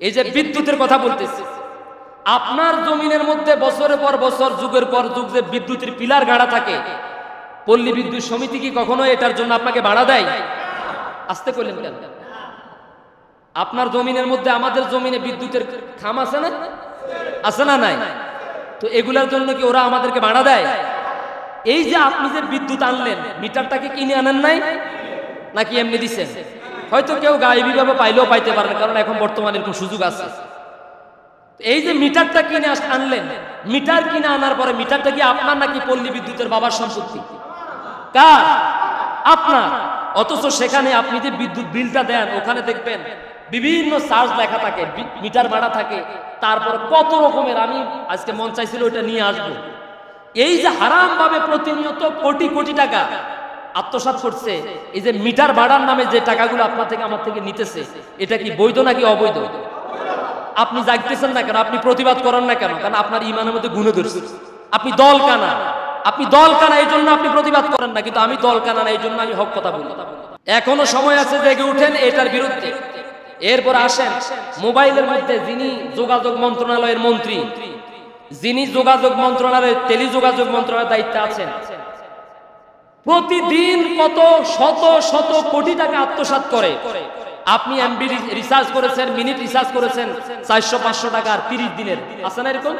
এই যে বিদ্যুতের কথা বলতেছি, আপনার জমিনের মধ্যে বছরের পর বছর যুগের পর যুগ যে বিদ্যুতের পিলার গাড়া থাকে, পল্লী বিদ্যুৎ সমিতি কি কখনো এটার জন্য আপনাকে ভাড়া দেয়? আসতে কইলেন কেন? আপনার জমিনের মধ্যে আমাদের জমিনে বিদ্যুতের খাম আছে না? আছে না নাই? তো এগুলার জন্য কি ওরা আমাদেরকে ভাড়া দেয়? এই যে আপনি যে বিদ্যুৎ আনলেন, মিটারটাকে কিনে আনেন নাই নাকি এমনি দিচ্ছেন? হয়তো কেউ গায়েবী ভাবে পাইলেও পাইতে পারে না, কারণ এখন বর্তমানে এরকম সুযোগ আছে। এই যে মিটারটা কিনে আনলেন, মিটার কিনে আনার পরে মিটারটা কি আপনার নাকি পল্লী বিদ্যুতের বাবার সম্পত্তি? কার? আপনার। অথচ সেখানে আপনি যে বিদ্যুৎ বিলটা দেন, ওখানে দেখবেন বিভিন্ন চার্জ লেখা থাকে, মিটার ভাড়া থাকে, তারপর কত রকমের। আমি আজকে মন চাইছিল ওইটা নিয়ে আসবো। এই যে হারাম ভাবে প্রতিনিয়ত কোটি কোটি টাকা আত্মসাৎ করছে, এই যে মিটার ভাড়ার নামে যে টাকাগুলো আপনার থেকে আমার থেকে নিতেছে, এটা কি বৈধ নাকি অবৈধ? আপনি জাগতেছেন না কেন? আপনি প্রতিবাদ করেন না কেন? কারণ আপনার ইমানের মধ্যে গুণে ধরছে। আপনি দল কানা, আপনি দল কানা, এই জন্য আপনি প্রতিবাদ করেন না। কিন্তু আমি দল কানা না, এই জন্য আমি হক কথা বলি। এখনো সময় আছে, জেগে উঠেন এটার বিরুদ্ধে। এরপর আসেন মোবাইলের মধ্যে যিনি যোগাযোগ মন্ত্রণালয়ের মন্ত্রী, যিনি যোগাযোগ মন্ত্রণালয়ের টেলিযোগাযোগ মন্ত্রণালয়ের দায়িত্বে আছেন, প্রতিদিন কত শত শত কোটি টাকা আত্মসাৎ করে। আপনি এমবি রিচার্জ করেছেন, মিনিট রিচার্জ করেছেন 400-500 টাকার 30 দিনের, আছে না এরকম?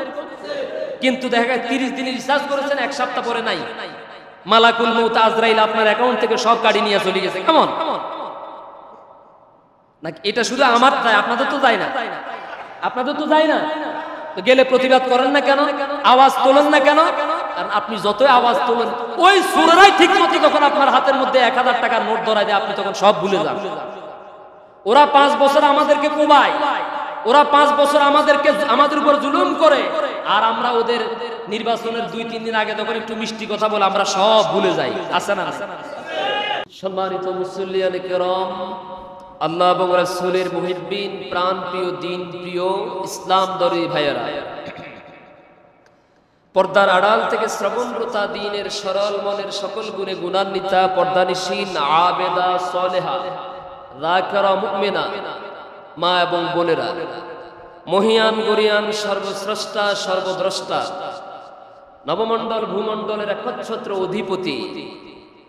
কিন্তু দেখা যায় 30 দিনের রিচার্জ করেছেন, এক সপ্তাহ পরে নাই, মালাকুল মউত আজরাইল আপনার অ্যাকাউন্ট থেকে সব কাটি নিয়ে চলে গেছে। কেমন? নাকি এটা শুধু আমার তাই? আপনাদের তো যায় না, আপনাদের তো যায় না। তো গেলে প্রতিবাদ করেন না কেন? আওয়াজ তোলেন না কেন? কারণ আপনি যতই আওয়াজ তোলেন, ওই সুরেরাই ঠিক মতো যখন আপনার হাতের মধ্যে 1000 টাকার নোট ধরায় দেয়, আপনি তখন সব ভুলে যান। ওরা 5 বছর আমাদেরকে কোবায়, ওরা 5 বছর আমাদের উপর জুলুম করে, আর আমরা ওদের নির্বাচনের 2-3 দিন আগে তখন একটু মিষ্টি কথা বলে আমরা সব ভুলে যাই। আছে না? সম্মানিত মুসল্লিয়ানে কেরাম, আল্লাহ এবং রাসূলের মুহিব্বিন, প্রাণ প্রিয়, দিন প্রিয় ইসলাম দরদি ভাইয়েরা, পর্দার আড়াল থেকে শ্রবণরতা, দিনের সরল মনের সকল গুণে গুণান্বিতা, পর্দানিসীন আবেদা সালেহা যাকিরা মুমিনা মা এবং বোনেরা, মহিয়ান গরিয়ান সর্বস্রষ্টা সর্বদ্রষ্টা, নবমণ্ডল ভূমণ্ডলের একচ্ছত্র অধিপতি,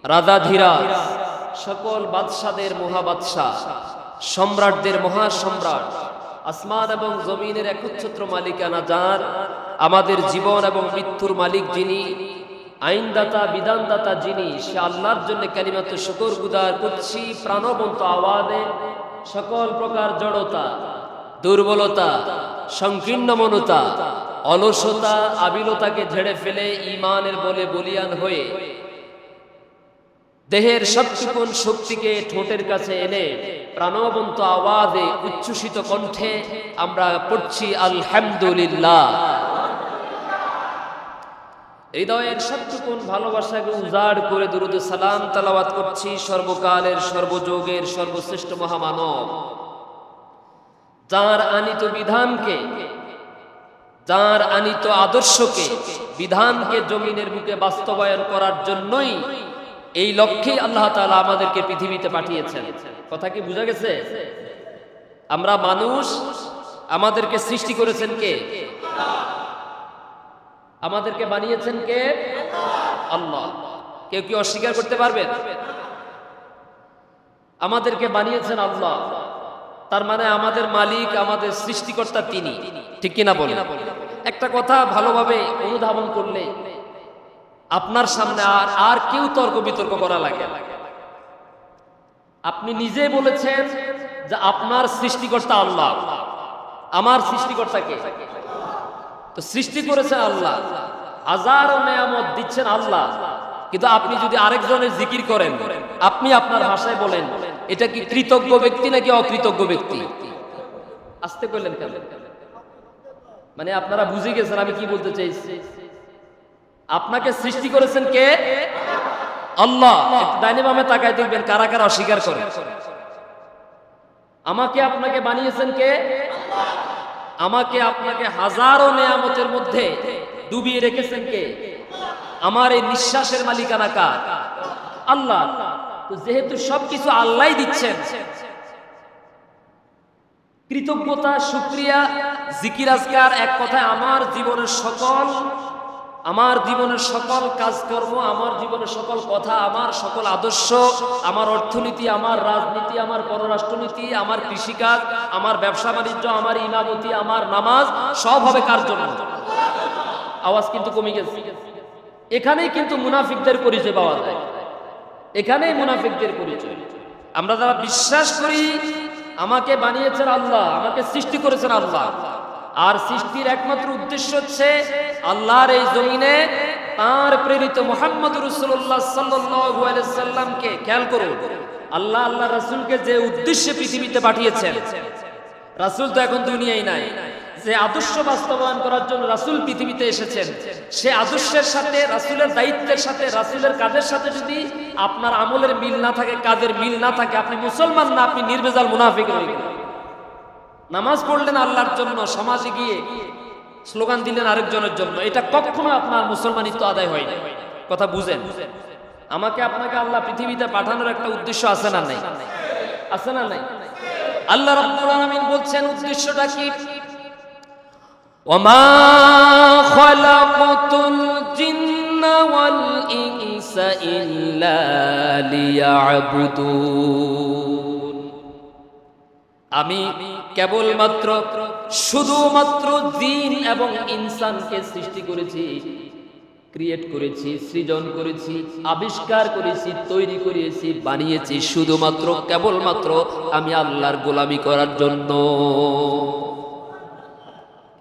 রাজাধীরাজ, সকল বাদশাদের মহাবাদশাহ, সম্রাটদের মহাসম্রাট, আসমান এবং জমিনের একচ্ছত্র মালিকানা যার, আমাদের জীবন এবং মৃত্যুর মালিক যিনি, আইনদাতা বিধানদাতা যিনি, সে আল্লাহর জন্য কালিমাত শুকর গুজার করছি প্রাণবন্ত আওয়াজে। সকল প্রকার জড়তা, দুর্বলতা, সংকীর্ণ মনতা, অলসতা, আবিলতাকে ঝেড়ে ফেলে ঈমানের বলে বলিয়ান হয়ে দেহের সবটুকুন শক্তিকে ঠোঁটের কাছে এনে প্রাণবন্ত আওয়াজে উচ্ছ্বসিত কণ্ঠে আমরা পড়ছি আলহামদুলিল্লাহ। হৃদয়ের সবটুকুন ভালোবাসাকে উজাড় করে দুরূদ সালাম তেলাওয়াত করছি সর্বকালের সর্বযুগের সর্বশ্রেষ্ঠ মহামানব, যার আনিত বিধানকে, যার আনিত আদর্শকে, বিধানকে জমিনের বুকে বাস্তবায়ন করার জন্যই, এই লক্ষ্যে আল্লাহ তাআলা আমাদেরকে পৃথিবীতে পাঠিয়েছেন। কথা কি বোঝা গেছে? আমরা মানুষ, আমাদেরকে সৃষ্টি করেছেন কে? আমাদেরকে বানিয়েছেন কে? আল্লাহ। কেউ কি অস্বীকার করতে পারবেন? আমাদেরকে বানিয়েছেন আল্লাহ, তার মানে আমাদের মালিক, আমাদের সৃষ্টিকর্তা তিনি। ঠিক কিনা বলেন? একটা কথা ভালোভাবে অনুধাবন করলে আপনার সামনে আর কেউ তর্ক বিতর্ক করা লাগে। আপনি নিজে বলেছেন যে আপনার সৃষ্টিকর্তা আল্লাহ, আমার সৃষ্টিকর্তা কে? তো সৃষ্টি করেছেন আল্লাহ, হাজারো নেয়ামত দিচ্ছেন আল্লাহ, কিন্তু আপনি যদি আরেকজনের জিকির করেন, আপনি আপনার ভাষায় বলেন, এটা কি কৃতজ্ঞ ব্যক্তি নাকি অকৃতজ্ঞ ব্যক্তি? আসতে কইলেন কেন? মানে আপনারা বুঝে গেছেন আমি কি বলতে চাইছি। আপনাকে সৃষ্টি করেছেন কে? আল্লাহ। ডাইনে বামে তাকায় দেখবেন কারা কারা অস্বীকার করে। আমাকে আপনাকে বানিয়েছেন কে? আমাকে আপনাকে হাজারো নেয়ামতের মধ্যে ডুবিয়ে রেখেছেন কে? আমার এই নিঃশ্বাসের মালিকানা কার? আল্লাহ। তো যেহেতু সবকিছু আল্লাহই দিচ্ছেন, কৃতজ্ঞতা, শুকরিয়া, জিকির আজকার, এক কথায় আমার জীবনের সকল কাজকর্ম, আমার জীবনের সকল কথা, আমার সকল আদর্শ, আমার অর্থনীতি, আমার রাজনীতি, আমার পররাষ্ট্রনীতি, আমার কৃষিকাজ, আমার ব্যবসা বাণিজ্য, আমার ইমামতি, আমার নামাজ সব হবে কার জন্য? আওয়াজ কিন্তু কমে গেছে। এখানেই কিন্তু মুনাফিকদের পরিচয় পাওয়া যায়, এখানেই মুনাফিকদের পরিচয়। আমরা যারা বিশ্বাস করি আমাকে বানিয়েছেন আল্লাহ, আমাকে সৃষ্টি করেছেন আল্লাহ, আর সৃষ্টির একমাত্র উদ্দেশ্য হচ্ছে আল্লাহর এই জমিনে তার প্রেরিত মুহাম্মদ রাসূলুল্লাহ সাল্লাল্লাহু আলাইহি সাল্লামকে, খেয়াল করুন, আল্লাহ রাসূলকে যে উদ্দেশ্যে পৃথিবীতে পাঠিয়েছেন, রাসূল তো এখন দুনিয়ায় নাই, যে আদর্শ বাস্তবায়ন করার জন্য রাসূল পৃথিবীতে এসেছেন, সে আদর্শের সাথে, রাসূলের দায়িত্বের সাথে, রাসূলের কাজের সাথে যদি আপনার আমলের মিল না থাকে, কাজের মিল না থাকে, আপনি মুসলমান না, আপনি নির্ভেজাল মুনাফিক হয়ে গেলেন। নামাজ পড়লেন আল্লাহর জন্য, সমাজে গিয়ে স্লোগান দিলেন আরেকজনের জন্য, এটা কখনো আপনার মুসলমানিত্ব আদায় হয় না। কথা বুঝেন? আমাকে আপনাকে আল্লাহ পৃথিবীতে পাঠানোর একটা উদ্দেশ্য আছে না নাই? আছে না নাই? আল্লাহ রাব্বুল আলামিন বলছেন উদ্দেশ্যটা কি? ওয়ামা খালাকাতুল জিন্না ওয়াল ইনসা ইল্লা লিয়াবুদুন। আমি কেবলমাত্র শুধুমাত্র জিন এবং ইনসানকে সৃষ্টি করেছি, ক্রিয়েট করেছি, সৃজন করেছি, আবিষ্কার করেছি, তৈরি করেছি, বানিয়েছি শুধুমাত্র কেবলমাত্র আমি আল্লাহর গোলামি করার জন্য।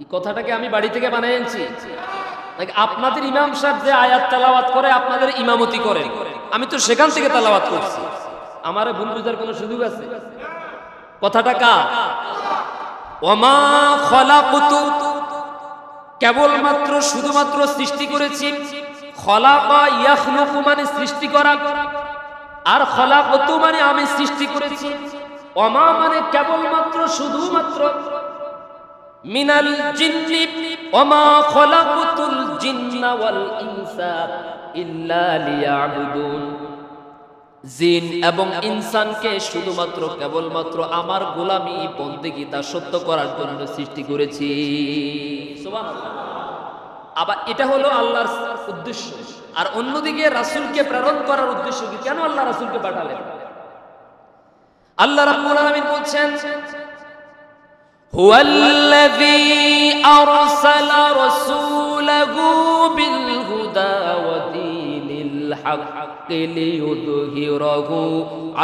এই কথাটাকে আমি বাড়ি থেকে বানিয়ে আনছি নাকি আপনাদের ইমাম সাহেব যে আয়াত তেলাওয়াত করে আপনাদের ইমামতি করেন, আমি তো সেখান থেকে তেলাওয়াত করছি? আমারে ভুল বুঝার কোনো সুযোগ আছে? কথাটা কার? ওয়ামা খালাকতু, কেবলমাত্র শুধুমাত্র সৃষ্টি করেছি। খলাকা ইয়াখলুকু মানে সৃষ্টি করা, আর খলাকতু মানে আমি সৃষ্টি করেছি। ওয়ামা মানে কেবলমাত্র শুধুমাত্র, মিনাল জিন্নি ওয়ামা খলাকতুল জিন্না ওয়াল ইনসা ইল্লা লিয়াবুদুন। জিন এবং ইনসানকে শুধুমাত্র কেবলমাত্র আমার গোলামি, বন্দেগী, দাসত্ব করার জন্য সৃষ্টি করেছি। সুবহানাল্লাহ। আবার এটা হলো আল্লাহর উদ্দেশ্য। আর অন্যদিকে রাসূলকে প্রেরণ করার উদ্দেশ্য কি? কেন আল্লাহ রাসূলকে পাঠালেন? আল্লাহ রাব্বুল আলামিন বলছেন, হুয়াল্লাযী আরসালা রাসূলাহু বিল হুদা ওয়া দীনিল হক লিইয়ুযহিরাহু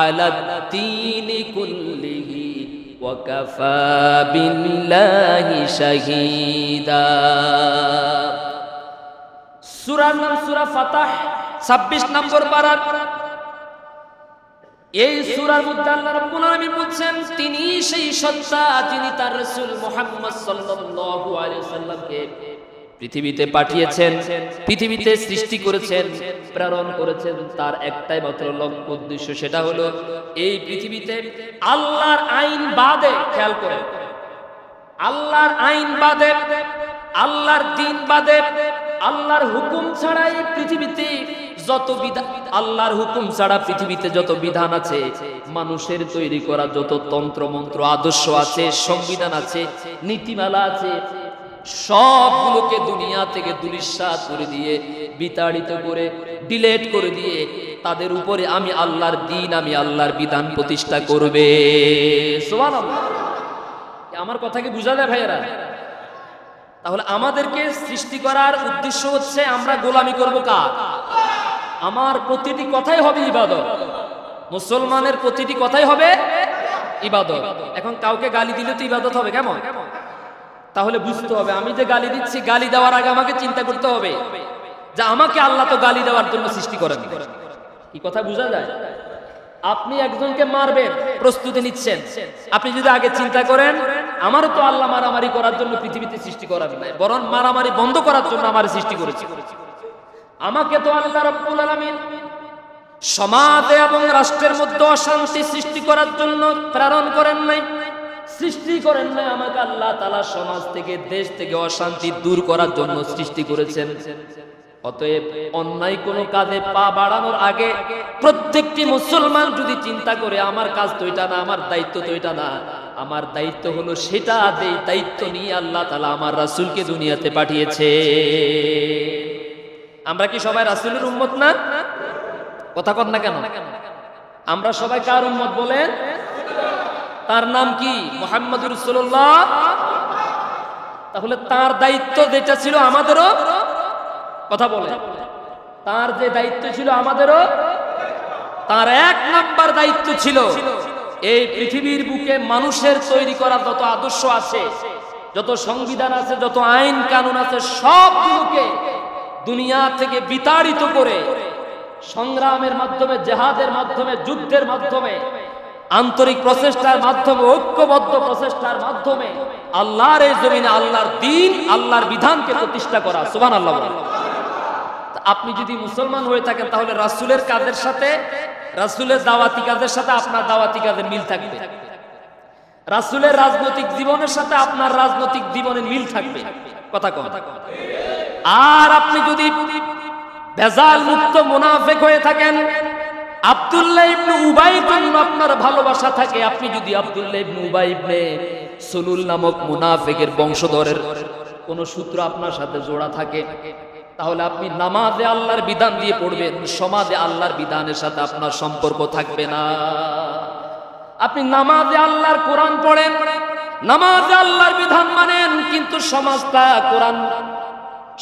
আলাদ-দীনি কুল্লিহি ওয়া কাফা বিল্লাহি শাহীদা। সূরার নাম সূরা ফাতহ, 26 নম্বর পারা। এই সূরার মধ্যে আল্লাহ রাব্বুল আলামিন বলছেন, তিনি সেই সত্তা যিনি তার রাসূল মুহাম্মদ সাল্লাল্লাহু আলাইহি সাল্লামকে পৃথিবীতে পাঠিয়েছেন, পৃথিবীতে সৃষ্টি করেছেন, প্রেরণ করেছেন। তার একটাই মাত্র লক্ষ্য, উদ্দেশ্য, সেটা হলো এই পৃথিবীতে আল্লাহর আইন বাদে, খেয়াল করেন, আল্লাহর আইন বাদে, আল্লাহর দ্বীন বাদে, আল্লাহর হুকুম ছাড়া এই পৃথিবীতে যত বিধান, আল্লাহর হুকুম ছাড়া পৃথিবীতে যত বিধান আছে, মানুষের তৈরি করা যত তন্ত্র মন্ত্র, আদর্শ আছে, সংবিধান আছে, নীতিমালা আছে, সবগুলোকে দুনিয়া থেকে দুলিশাত করে দিয়ে, বিতাড়িত করে, ডিলেট করে দিয়ে তাদের উপরে আমি আল্লাহর দ্বীন, আমি আল্লাহর বিধান প্রতিষ্ঠা করবে। সুবহানাল্লাহ। আমার কথা কি বুঝা যায় ভাইয়েরা? তাহলে আমাদেরকে সৃষ্টি করার উদ্দেশ্য হচ্ছে আমরা গোলামি করব কার? আমার প্রতিটি কথাই হবে ইবাদত। মুসলমানের প্রতিটি কথাই হবে ইবাদত। এখন কাউকে গালি দিলে তো ইবাদত হবে কেমন? তাহলে বুঝতে হবে আমি যে গালি দিচ্ছি, গালি দেওয়ার আগে আমাকে চিন্তা করতে হবে যে আমাকে আল্লাহ তো গালি দেওয়ার জন্য সৃষ্টি করেন। কি কথা বোঝা যায়? আপনি একজনকে মারবেন, প্রস্তুতি নিচ্ছেন, আপনি যদি আগে চিন্তা করেন আমারও তো আল্লাহ মারামারি করার জন্য পৃথিবীতে সৃষ্টি করার নাই, বরং মারামারি বন্ধ করার জন্য আমার সৃষ্টি করেছে। আমাকে তো আল্লাহ রাব্বুল আলামিন সমাজে এবং রাষ্ট্রের মধ্যে অশান্তি সৃষ্টি করার জন্য প্রেরণ করেন নাই, সৃষ্টি করেন নাই। আমাকে আল্লাহ তাআলা সমাজ থেকে, দেশ থেকে অশান্তি দূর করার জন্য সৃষ্টি করেছেন। অতএব অন্যায় কোনো কাজে পা বাড়ানোর আগে প্রত্যেকটি মুসলমান যদি চিন্তা করে আমার কাজ তো এটা না, আমার দায়িত্ব তো এটা না, আমার দায়িত্ব হলো সেটা দেই। দায়িত্ব নিয়ে আল্লাহ তাআলা আমার রাসূলকে দুনিয়াতে পাঠিয়েছে। আমরা কি সবাই রাসূলের উম্মত না? কথা কন না কেন? আমরা সবাই কার উম্মত বলেন? তার নাম কি? মুহাম্মদুর রাসূলুল্লাহ। তাহলে তার দায়িত্ব যেটা ছিল আমাদেরও, কথা বলে, তার যে দায়িত্ব ছিল আমাদেরও, তার এক নাম্বার দায়িত্ব ছিল এই পৃথিবীর বুকে মানুষের তৈরি করা যত আদর্শ আছে, যত সংবিধান আছে, যত আইন কানুন আছে, সবগুলোকে দুনিয়া থেকে বিতাড়িত করে সংগ্রামের মাধ্যমে, জিহাদের মাধ্যমে, যুদ্ধের মাধ্যমে, আন্তরিক প্রচেষ্টার মাধ্যমে, ঐক্যবদ্ধ প্রচেষ্টার মাধ্যমে আল্লাহর এই জমিনে আল্লাহর দ্বীন, আল্লাহর বিধানকে প্রতিষ্ঠা করা। সুবহানাল্লাহ। আপনি যদি মুসলমান হয়ে থাকেন তাহলে রাসূলের কাজের সাথে, রাসূলের দাওয়াতি কাজের সাথে আপনার দাওয়াতি কাজের মিল থাকবে। রাসূলের রাজনৈতিক জীবনের সাথে আপনার রাজনৈতিক জীবনের মিল থাকবে। কথা কন। আর আপনি যদি ভেজাল মুক্ত মুনাফিক হয়ে থাকেন, আব্দুল্লাহ ইবনে উবাইর জন্য আপনার ভালোবাসা থাকে, আপনি যদি আব্দুল্লাহ ইবনে উবাই ইবনে সুলুল নামক মুনাফিকের বংশধরের কোন সূত্র আপনার সাথে জোড়া থাকে, তাহলে আপনি নামাজে আল্লাহর বিধান দিয়ে পড়বেন, সমাজে আল্লাহর বিধানের সাথে আপনার সম্পর্ক থাকবে না। আপনি নামাজে আল্লাহর কোরআন পড়েন, নামাজে আল্লাহর বিধান মানেন, কিন্তু সমাজটা কোরআন,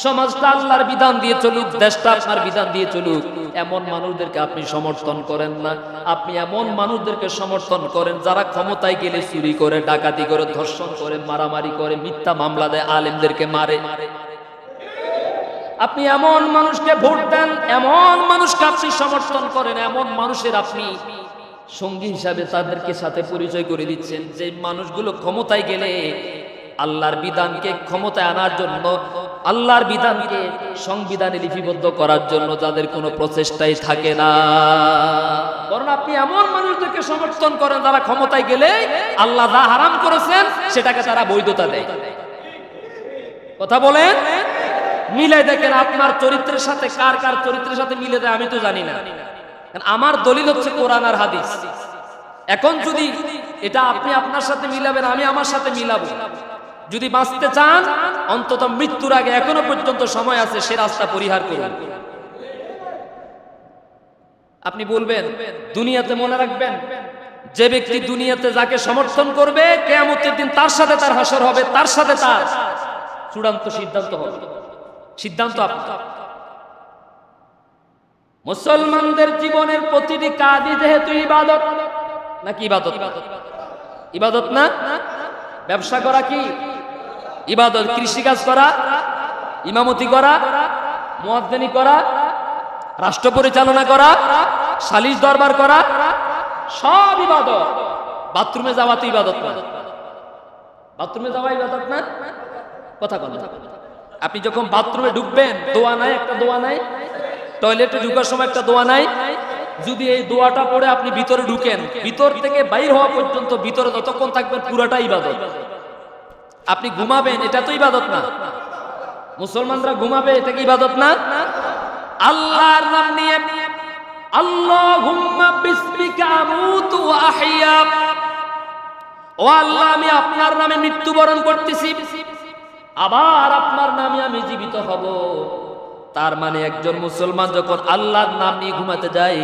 সমাজটা আল্লাহর বিধান দিয়ে চলুক, দেশটা আপনার বিধান দিয়ে চলুক, এমন মানুষদেরকে আপনি সমর্থন করেন না। আপনি এমন মানুষদেরকে সমর্থন করেন যারা ক্ষমতায় গেলে চুরি করে, ডাকাতি করে, ধর্ষণ করে, মারামারি করে, মিথ্যা মামলা দেয়, আলেমদেরকে মারে। আপনি এমন মানুষকে ভোট দেন, এমন মানুষকে আপনি সমর্থন করেন, এমন মানুষের আপনি সঙ্গী হিসাবে তাদেরকে সাথে পরিচয় করে দিচ্ছেন, যে মানুষগুলো ক্ষমতায় গেলে আল্লাহর বিধানকে ক্ষমতায় আনার জন্য, আল্লাহর বিধানকে সংবিধানে লিপিবদ্ধ করার জন্য যাদের কোনো প্রচেষ্টাই থাকে না। কারণ আপনি এমন মানুষদেরকে সমর্থন করেন যারা ক্ষমতায় গেলে আল্লাহ যা হারাম করেছেন সেটাকে তারা বৈধতা দেয়। কথা বলেন, মিলে দেখেন আপনার চরিত্রের সাথে কার কার চরিত্রের সাথে মিলে দেয় আমি তো জানি না। আমার দলিল হচ্ছে কোরআন আর হাদিস। এখন যদি এটা আপনি আপনার সাথে মিলাবেন, আমি আমার সাথে মিলাবো, যদি বাঁচতে চান অন্তত মৃত্যুর আগে এখনো পর্যন্ত সময় আছে, সে রাস্তা পরিহার করুন। আপনি বলবেন দুনিয়াতে, মনে রাখবেন যে ব্যক্তি দুনিয়াতে যাকে সমর্থন করবে কিয়ামতের দিন তার সাথে তার হাসর হবে, তার সাথে তার চূড়ান্ত সিদ্ধান্ত হবে। সিদ্ধান্ত আপনার। মুসলমানদের জীবনের প্রতিটি কাজই যেহেতু ইবাদত, নাকি ইবাদত? ইবাদত না? ব্যবসা করা কি ইবাদত? কৃষিকাজ করা, ইমামতি করা, মুয়াজ্জিনি করা, রাষ্ট্র পরিচালনা করা, সালিশ দরবার করা, সব ইবাদত। বাথরুমে যাওয়া তো ইবাদত না? বাথরুমে যাওয়া ইবাদত না? কথা বল। আপনি যখন বাথরুমে ঢুকবেন, দোয়া নাই? একটা দোয়া নাই? টয়লেটে ঢুকার সময় একটা দোয়া নাই? যদি এই দোয়াটা পড়ে আপনি ভিতরে ঢুকেন, ভিতর থেকে বাইর হওয়া পর্যন্ত ভিতরে যতক্ষণ থাকবেন পুরাটা ইবাদত। আপনি ঘুমাবেন, এটা তো ইবাদত না? মুসলমানরা ঘুমাবে, এটা কি ইবাদত না? আল্লাহর নাম নিয়ে, আল্লাহুম্মা বিসমিকা আমুতু ওয়া আহইয়া, ও আল্লাহ আমি আপনার নামে মৃত্যুবরণ করতেছি, আবার আপনার নামে আমি জীবিত হব। তার মানে একজন মুসলমান যখন আল্লাহর নাম নিয়ে ঘুমাতে যায়,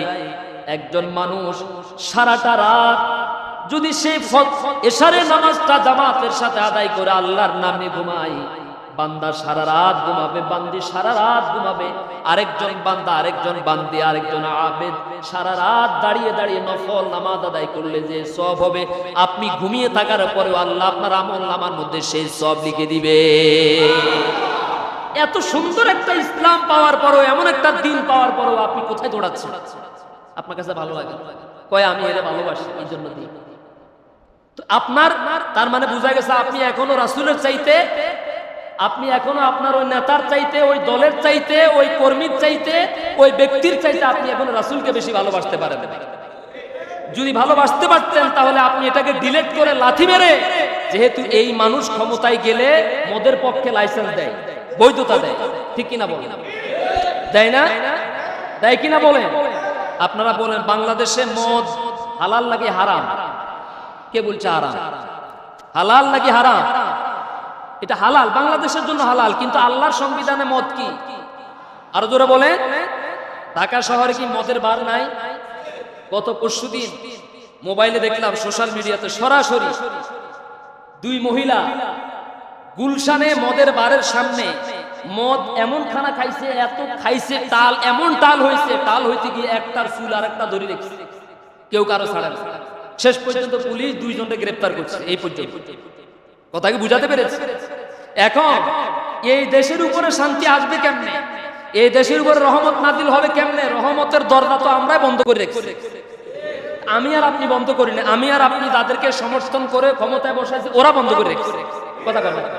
একজন মানুষ সারাটা রাত যদি সে এশারের নামাজটা জামাতের সাথে আদায় করে আল্লাহর নাম নিয়ে ঘুমায়, বান্দা সারা রাত ঘুমাবে, বান্দি সারা রাত ঘুমাবে, আরেকজন বান্দা, আরেকজন বান্দি, আরেকজন আবেদ সারা রাত দাঁড়িয়ে দাঁড়িয়ে নফল নামাজ আদায় করলে যে সওয়াব হবে, আপনি ঘুমিয়ে থাকার পরেও আল্লাহ আপনার আমল নামার মধ্যে সেই সওয়াব লিখে দিবে। এত সুন্দর একটা ইসলাম পাওয়ার পরও, এমন একটা দিন পাওয়ার পরও আপনি কোথায় দৌড়াচ্ছেন? আপনার কাছে ভালো লাগে? কয় আমি এর ভালোবাসি, এই জন্য দিই। তো আপনার, তার মানে বোঝা গেছে আপনি এখনো রাসূলের চাইতে, আপনি এখনো আপনার ওই নেতার চাইতে, ওই দলের চাইতে, ওই কর্মীর চাইতে, ওই ব্যক্তির চাইতে আপনি এখনো রাসূলকে বেশি ভালোবাসতে পারেন। যদি ভালোবাসতে পারতেন তাহলে আপনি এটাকে ডিলিট করে লাথি মেরে, যেহেতু এই মানুষ ক্ষমতায় গেলে মদের পক্ষে লাইসেন্স দেয়, বৈধতা দেয়, ঠিক কিনা বলেন? দেয় না? দেয় কিনা বলেন? আপনারা বলেন বাংলাদেশে মদ হালাল নাকি হারাম? কে বলছে হারাম? হালাল নাকি হারাম? এটা হালাল, বাংলাদেশের জন্য হালাল, কিন্তু আল্লাহর সংবিধানে মদ কি? আরো জোরে বলে। ঢাকা শহরে কি মদের বার নাই? গত পরশুদিন মোবাইলে দেখলাম, সোশ্যাল মিডিয়াতে সরাসরি দুই মহিলা গুলশানে মদের বারের সামনে মদ এমন খানা খাইছে, এত খাইছে, টাল এমন টাল হয়েছে, টাল হইতে গিয়ে একটার চুল আর একটা ধরে রেখেছে, কেউ কারো ছাড়া না। শেষ পর্যন্ত পুলিশ দুইজনকে গ্রেফতার করছে। এই পর্যন্ত কথা কি বুঝাতে পেরেছে? এখন এই দেশের উপরে শান্তি আসবে কেমনে? এই দেশের উপরে রহমত নাজিল হবে কেমনে? রহমতের দরজা তো আমরাই বন্ধ করে রেখেছি। আমি আর আপনি বন্ধ করি না, আমি আর আপনি যাদেরকে সমর্থন করে ক্ষমতায় বসাইছে ওরা বন্ধ করে রেখেছে। কথা বলে,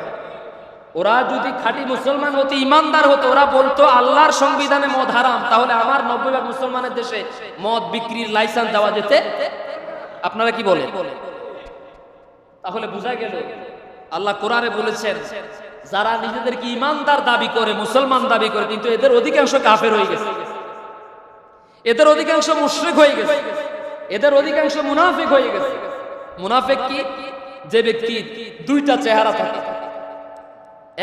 ওরা যদি খাঁটি মুসলমান হতো, ইমানদার হতো, ওরা বলতো আল্লাহর সংবিধানে মদ হারাম, তাহলে আমার 90% মুসলমানের দেশে মদ বিক্রির লাইসেন্স দেওয়া যেতে। আপনারা কি বলেন? তাহলে বোঝা গেল আল্লাহ কোরআনে বলেছেন, যারা নিজেদেরকে ইমানদার দাবি করে, মুসলমান দাবি করে, কিন্তু এদের অধিকাংশ কাফের হয়ে গেছে, এদের অধিকাংশ মুশরিক হয়ে গেছে, এদের অধিকাংশ মুনাফিক হয়ে গেছে। মুনাফিক কি? যে ব্যক্তি দুইটা চেহারা থাকে।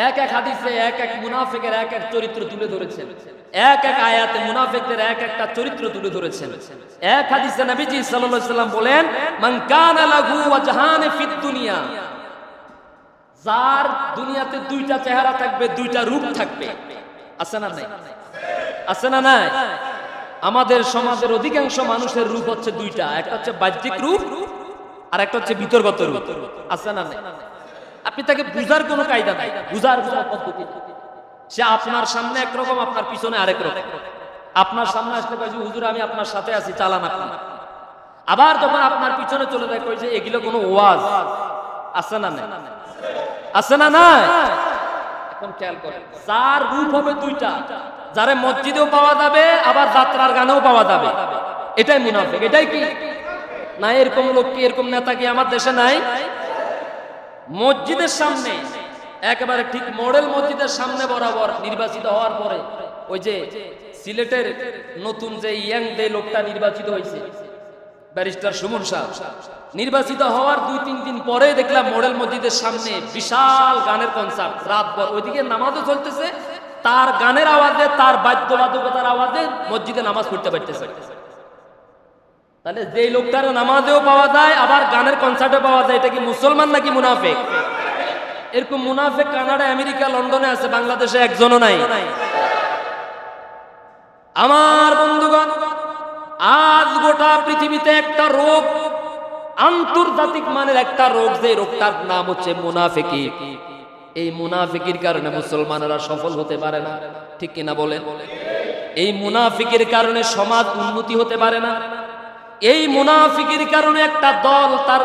এক এক হাদিসে এক এক মুনাফিকের এক এক চরিত্র তুলে ধরেছেন, এক এক আয়াতে মুনাফিকদের এক একটা চরিত্র তুলে ধরেছেন। এক হাদিসে নবীজি সাল্লাল্লাহু আলাইহি ওয়াসাল্লাম বলেন, মান কানা লাহু ওয়াজহান ফিদ দুনিয়া, যার দুনিয়াতে দুইটা চেহারা থাকবে, দুইটা রূপ থাকবে। আছে না নাই? আছে না নাই? আমাদের সমাজের অধিকাংশ মানুষের রূপ হচ্ছে দুইটা, একটা হচ্ছে বাহ্যিক রূপ আর একটা হচ্ছে ভিতরগত রূপ। আছে না নাই? আপনি তাকে বুঝার কোনো কায়দা নাই, বুঝার কোনো পদ্ধতি। সে আপনার সামনে একরকম, আপনার পিছনে আরেক রকম। আপনার সামনে আসলে কয় যে হুজুর আমি আপনার সাথে আছি, চালান আপনি। আবার যখন আপনার পিছনে চলে যায় কয় যে এগুলো কোনো ওয়াজ। আছে না নাই? আছে না নাই? এখন খেয়াল করেন, যার রূপ হবে দুইটা, যারে মসজিদেও পাওয়া যাবে আবার যাত্রার গানেও পাওয়া যাবে, এটাই মুনাফিক। এটাই কি না? এরকম লোক কি, এরকম নেতা কি আমার দেশে নাই? মসজিদের সামনে একেবারে ঠিক মডেল মসজিদের সামনে বরাবর নির্বাচিত হওয়ার পরে, ওই যে সিলেটের নতুন যে ইয়াং যে লোকটা নির্বাচিত হয়েছে, ব্যারিস্টার সুমন সাহেব, নির্বাচিত হওয়ার 2-3 দিন পরে দেখলাম মডেল মসজিদের সামনে বিশাল গানের কনসার্ট, রাতভর। ওইদিকে নামাজও চলতেছে, তার গানের আওয়াজে, তার বাদ্যবাদকতার আওয়াজে মসজিদে নামাজ পড়তে পারতেছে। তাহলে যেই লোকটার নামাজেও পাওয়া যায় আবার গানের কনসার্টে পাওয়া যায়, এটা কি মুসলমান নাকি মুনাফিক? এরকম মুনাফিক কানাডা, আমেরিকা, লন্ডনে আছে, বাংলাদেশে একজনও নাই। আমার বন্ধুগণ, আজ গোটা পৃথিবীতে একটা রোগ, আন্তর্জাতিক মানের একটা রোগ, যে রোগটার নাম হচ্ছে মুনাফিকি। এই মুনাফিকির কারণে মুসলমানরা সফল হতে পারে না, ঠিক কিনা বলেন? এই মুনাফিকের কারণে সমাজ উন্নতি হতে পারে না। এই মুনাফিকের কারণে একটা দল তার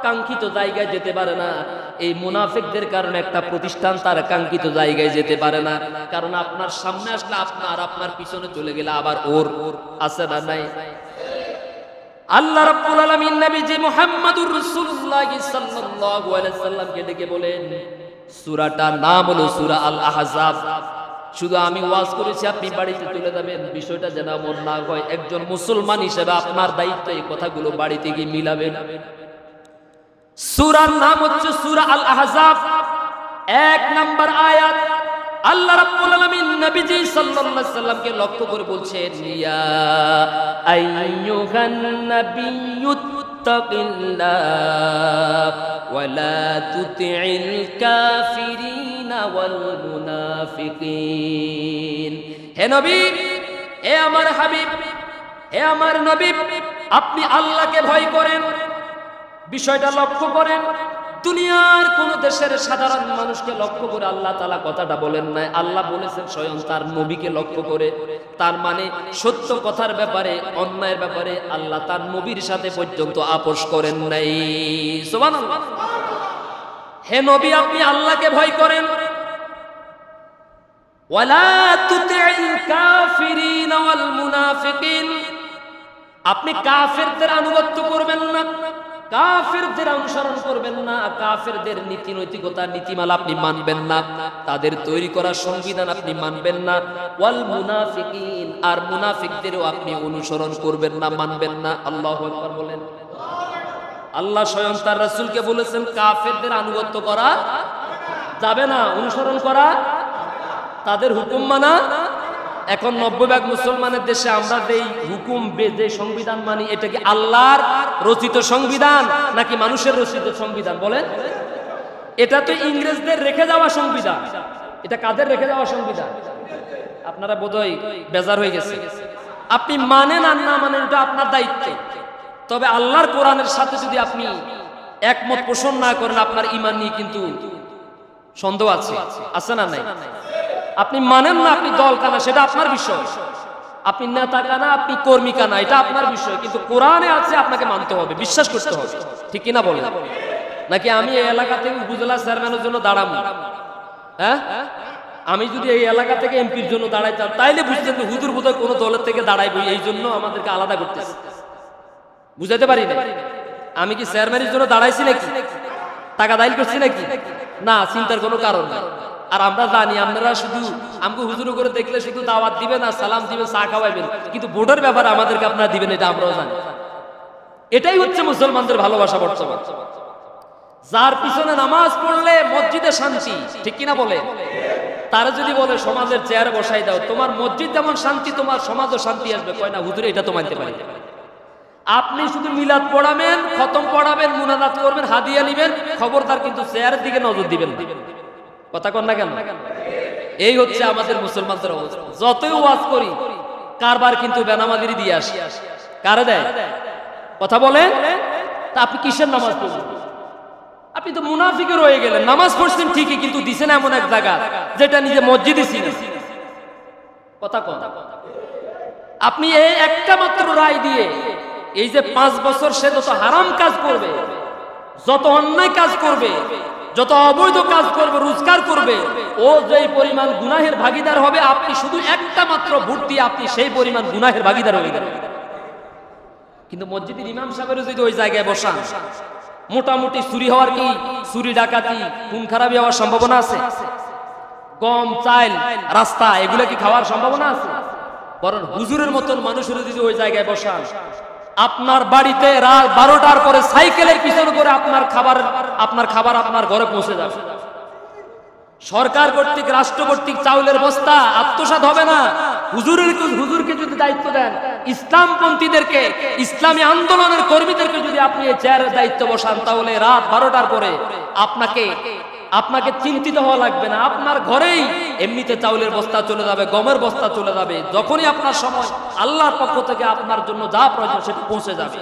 কাঙ্ক্ষিত জায়গায় যেতে পারে না। এই মুনাফিকদের কারণে একটা প্রতিষ্ঠান তার কাঙ্ক্ষিত জায়গায় যেতে পারে না। কারণ আপনার সামনে আসলে আপনার, আপনার পিছনে চলে গেলে আবার ওর। আছে না নাই? আল্লাহ রাব্বুল আলামিন নবীজি মুহাম্মদুর রাসূলুল্লাহ সাল্লাল্লাহু আলাইহি ওয়াসাল্লামকে ডেকে বলেন, সূরাটার নাম হলো সূরা আল আহজাব। শুধু আমি ওয়াজ করেছি, আপনি বাড়িতে চলে যাবেন, বিষয়টা যেন এমন না হয়। একজন মুসলমান হিসেবে আপনার দায়িত্ব এই কথাগুলো বাড়িতে গিয়ে মিলাবেন। সূরার নাম হচ্ছে সূরা আল আহজাব। 1 নাম্বার আয়াত, আল্লাহ রাব্বুল আলামিন নবীজি সাল্লাল্লাহু আলাইহি ওয়াসাল্লামকে লক্ষ্য করে বলছেন, ইয়া আইয়ুহান নাবিয়্যু তাকিল্লাহ ওয়া লা তুতি'ল কাফিরিনা ওয়াল মুনাফিকিন। হে নবী, হে আমার হাবিব, হে আমার নবী, আপনি আল্লাহকে ভয় করেন। বিষয়টা লক্ষ্য করেন, দুনিয়ার কোন দেশের সাধারণ মানুষকে লক্ষ্য করে আল্লাহ তাআলা কথাটা বলেন নাই, আল্লাহ বলেছেন স্বয়ং তার নবীকে লক্ষ্য করে। তার মানে সত্য কথার ব্যাপারে, অন্যায়ের ব্যাপারে আল্লাহ তার নবীর সাথে পর্যন্ত আপোষ করেন নাই। সুবহানাল্লাহ। হে নবী, আপনি আল্লাহকে ভয় করেন। ওয়ালা তুতি'ল কাফিরিন ওয়াল মুনাফিকিন, আপনি কাফেরদের আনুগত্য করবেন না, কাফেরদের অনুসরণ করবেন না, কাফেরদের নীতি নৈতিকতা নীতিমালা আপনি মানবেন না, তাদের তৈরি করা সংবিধান আপনি মানবেন না। ওয়াল মুনাফিকিন, আর মুনাফিকদেরও আপনি অনুসরণ করবেন না, মানবেন না। আল্লাহু আকবার বলেন। আল্লাহ স্বয়ং তার রাসূলকে বলেছেন কাফেরদের আনুগত্য করা যাবে না, অনুসরণ করা, তাদের হুকুম মানা। এখন 90% মুসলমানের দেশে আমরা যেই হুকুম যে সংবিধান মানি, এটা কি আল্লাহর রচিত সংবিধান নাকি মানুষের রচিত সংবিধান বলেন? এটা তো ইংরেজদের রেখে যাওয়া সংবিধান। এটা কাদের রেখে যাওয়া সংবিধান? আপনারা বোধহয় বেজার হয়ে গেছে। আপনি মানেন আর না মানেন এটা আপনার দায়িত্ব, তবে আল্লাহর কোরআনের সাথে যদি আপনি একমত পোষণ না করেন, আপনার ঈমান নিয়ে কিন্তু সন্দেহ আছে, আছে না নাই? আপনি মানেন না, আপনি দল কানা, সেটা আপনার বিষয়। আপনি নেতা কানা, আপনি কর্মী কানা, এটা আপনার বিষয়, কিন্তু কোরআনে আছে, আপনাকে মানতে হবে, বিশ্বাস করতে হবে, ঠিক কিনা বলেন? নাকি আমি এই এলাকা থেকে উপজেলা চেয়ারম্যানের জন্য দাঁড়াবো? হ্যাঁ, আমি যদি এই এলাকা থেকে এমপির জন্য দাঁড়াইতাম তাইলে বুঝতেন যে হুজুর বোধহয় কোনো দলের থেকে দাঁড়াইবো, এই জন্য আমাদেরকে আলাদা করতেছে। বুঝাতে পারি না? আমি কি চেয়ারম্যানের জন্য দাঁড়াইছি নাকি? টাকা দাইল করছি নাকি? না, চিন্তার কোনো কারণ নাই। আর আমরা জানি আপনারা শুধু আমাকে হুজুর করে দেখলে শুধু দাওয়াত দিবেন আর সালাম দিবেন, চা খাওয়াইবেন, কিন্তু ভোটের ব্যাপারে আমাদেরকে আপনারা দিবেন, এটা আমরাও জানি। এটাই হচ্ছে মুসলমানদের ভালোবাসা বর্তমান। যার পিছনে নামাজ পড়লে মসজিদে শান্তি, ঠিক কিনা বলে? তারা যদি বলে সমাজের চেয়ারে বসাই দাও, তোমার মসজিদ যেমন শান্তি, তোমার সমাজও শান্তি আসবে, কয় না হুজুর এটা তো মানতে পারি। আপনি শুধু মিলাদ পড়াবেন, খতম পড়াবেন, মুনাজাত করবেন, হাদিয়া নিবেন, খবরদার কিন্তু চেয়ারের দিকে নজর দিবেন না। কথা কন না কেন? এই হচ্ছে আমাদের মুসলমানদের অবস্থা। যতই ওয়াজ করি, কারবার কিন্তু বেনামাজিরই দিয়ে আসে। কারে দেয়? কথা বলেন। তা আপনি কিসের নামাজ পড়বেন? আপনি তো মুনাফিকে রয়ে গেলেন। নামাজ পড়ছেন ঠিকই, কিন্তু দিছেন এমন এক জায়গা যেটা নিজে মসজিদই ছিল। কথা কন। আপনি এই একটা মাত্র রায় দিয়ে এই যে 5 বছর সে যত হারাম কাজ করবে, যত অন্যায় কাজ করবে, যত অবৈধ কাজ করবে, রোজগার করবে, ও যেই পরিমাণ গুনাহের ভাগীদার হবে, আপনি শুধু একটা মাত্র ভোট দিয়ে আপনি সেই পরিমাণ গুনাহের ভাগীদার হয়ে গেলেন। কিন্তু মসজিদের ইমাম সাহেবের যদি ওই জায়গায় বসান, মোটামুটি চুরি হওয়ার, কি চুরি ডাকাতি খুন খারাপি হওয়ার সম্ভাবনা আছে? গম চাল রাস্তা এগুলো কি খাওয়ার সম্ভাবনা আছে? বরং হুজুরের মতন মানুষের যদি ওই জায়গায় বসান, আপনার বাড়িতে রাত 12টার পরে সাইকেলের পিছনে করে আপনার খাবার আপনার ঘরে পৌঁছে যাবে। সরকার কর্তৃক, রাষ্ট্র কর্তৃক চাউলের বস্তা আত্মসাৎ হবে না। হুজুরকে যদি দায়িত্ব দেন, ইসলামপন্থীদেরকে, ইসলামী আন্দোলনের কর্মীদেরকে যদি আপনি এই চেয়ারের দায়িত্ব বসান, তাহলে রাত 12টার পরে আপনাকে চিন্তিত হওয়া লাগবে না। আপনার ঘরেই এমনিতে চাউলের বস্তা চলে যাবে, গমের বস্তা চলে যাবে। যখনই আপনার সময়, আল্লাহর পক্ষ থেকে আপনার জন্য যা প্রয়োজন সেটা পৌঁছে যাবে।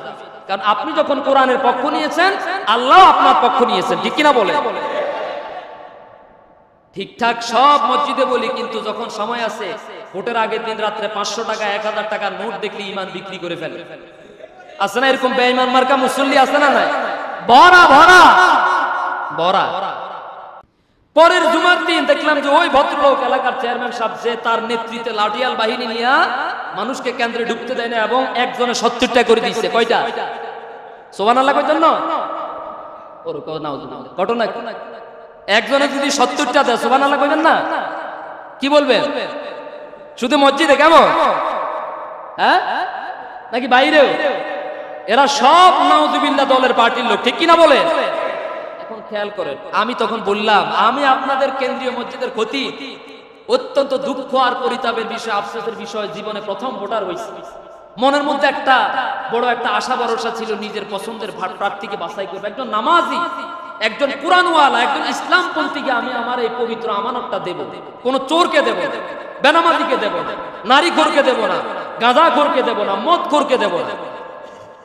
কারণ আপনি যখন কোরআনের পক্ষ নিয়েছেন, আল্লাহ আপনার পক্ষ নিয়েছেন, ঠিক কিনা বলে? ঠিকঠাক সব মসজিদে বলি, কিন্তু যখন সময় আছে, ভোটের আগের দিন রাত্রে 500 টাকা 1000 টাকার নোট দেখলে ইমান বিক্রি করে ফেলে। আছে না এরকম বেঈমান মার্কা মুসল্লি? আছে না নাই? ভরা ভরা ভরা। পরের জুমার দিন দেখলাম যে ওই ভদ্রলোক, এলাকার চেয়ারম্যান সাহেব, যে তার নেতৃত্বে লাঠিয়াল বাহিনী নিয়ে মানুষকে কেন্দ্রে ঢুকতে দেয় না, এবং একজনে 70টা করে দিচ্ছে। কয়টা? সুবহানাল্লাহ কয়জন? ঘটনা একজনে যদি 70টা দেয়, সুবহানাল্লাহ কইবেন না? কি বলবেন? শুধু মসজিদে কেমন? হ্যাঁ, নাকি বাইরেও? এরা সব নাউজুবিল্লাহ দলের পার্টির লোক, ঠিক কিনা বলে? এখন খেয়াল করেন, আমি তখন বললাম, আমি আপনাদের কেন্দ্রীয় মসজিদের ক্ষতি, অত্যন্ত দুঃখ আর পরিতাপের বিষয়, আফসোসের বিষয়, জীবনে প্রথম ভোটার হয়েছে। মনের মধ্যে একটা বড় একটা আশা ভরসা ছিল, নিজের পছন্দের প্রার্থীকে বাছাই করবে, একজন নামাজি, একজন কুরআনওয়ালা, একজন ইসলামপন্থীকে আমি আমার এই পবিত্র আমানতটা দেব। কোন চোরকে দেব না, বেনামাজিকে দেব না, নারীখোরকে দেব না, গাঁজাখোরকে দেব না, মদখোরকে দেব না।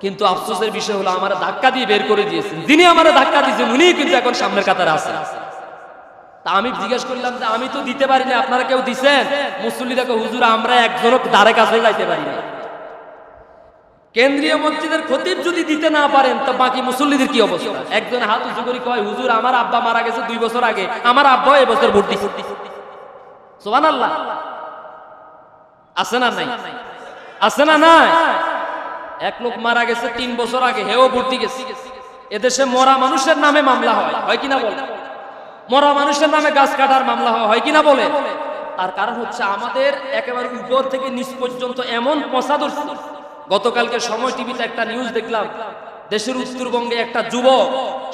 কিন্তু আফসোসের বিষয় হলো, আমার ধাক্কা দিয়ে বের করে দিয়েছেন। যিনি আমার ধাক্কা দিয়েছেন উনি কিন্তু এখন সামনের কাতারে আছেন। তা আমি জিজ্ঞেস করলাম যে আমি তো দিতে পারি না, আপনারা কেউ দিছেন? মুসল্লি দেখো, হুজুর আমরা একজনও ধারে কাছে যাইতে পারি না। কেন্দ্রীয় মসজিদের খতিব যদি দিতে না পারেন, তো বাকি মুসল্লিদের কি অবস্থা? একজন হাত উঁচু করে কয়, হুজুর আমার আব্বা মারা গেছে 2 বছর আগে, আমার আব্বা এবছর ভোট দিছে। সুবহানাল্লাহ। আছে না নাই? আছে না নাই? এক লোক মারা গেছে 3 বছর আগে, হেও ভোট দিয়ে গেছে। এদেশে মরা মানুষের নামে মামলা হয় কিনা বলে? মরা মানুষের নামে গাছ কাটার মামলা হয় কিনা বলে? তার কারণ হচ্ছে আমাদের একেবারে উপর থেকে নিচ পর্যন্ত এমন পচা ধরছে। গতকালকে সময় টিভিতে একটা নিউজ দেখলাম, দেশের উত্তরবঙ্গে একটা যুবক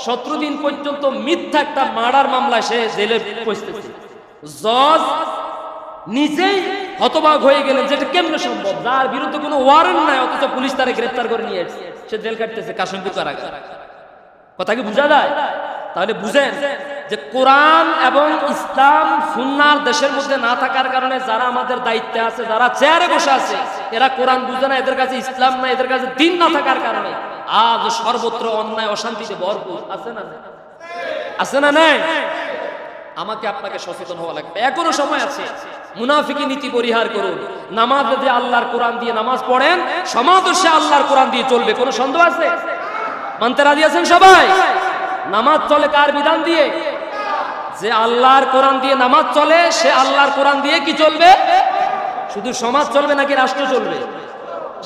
17 দিন পর্যন্ত মিথ্যা একটা মার্ডার মামলায় সে জেলে পৌঁছতেছে। জজ নিজেই হতবাক হয়ে গেলেন, যেটা কেমনে সম্ভব, যার বিরুদ্ধে কোনো ওয়ারেন্ট নাই, অথচ পুলিশ তারে গ্রেফতার করে নিয়ে এসেছে, সে জেল কাটতেছে কাশিমপুর কারাগারে। কথা কি বোঝা যায়? তাহলে বুঝেন যে কোরআন এবং ইসলাম সুন্নাহর দেশের মধ্যে না থাকার কারণে যারা আমাদের দায়িত্বে আছে, যারা চেয়ারে বসে আছে, এরা কোরআন বুঝে না, এদের কাছে ইসলাম না, এদের কাছে দ্বীন না থাকার কারণে আজ সর্বত্র অন্যায় অশান্তিতে ভরপুর। আছে না? আছে না? নাই? আমাকে আপনাকে সচেতন হওয়া লাগবে, এখনো সময় আছে। মুনাফিকি নীতি পরিহার করুন। নামাজ যদি আল্লাহর কোরআন দিয়ে নামাজ পড়েন, সমাজও সে আল্লাহর কোরআন দিয়ে চলবে। কোনো সন্দেহ আছে? মানতে রাজি আছেন সবাই? নামাজ চলে কার বিধান দিয়ে? যে আল্লাহর কোরআন দিয়ে নামাজ চলে, সে আল্লাহর কোরআন দিয়ে কি চলবে? শুধু সমাজ চলবে নাকি রাষ্ট্র চলবে?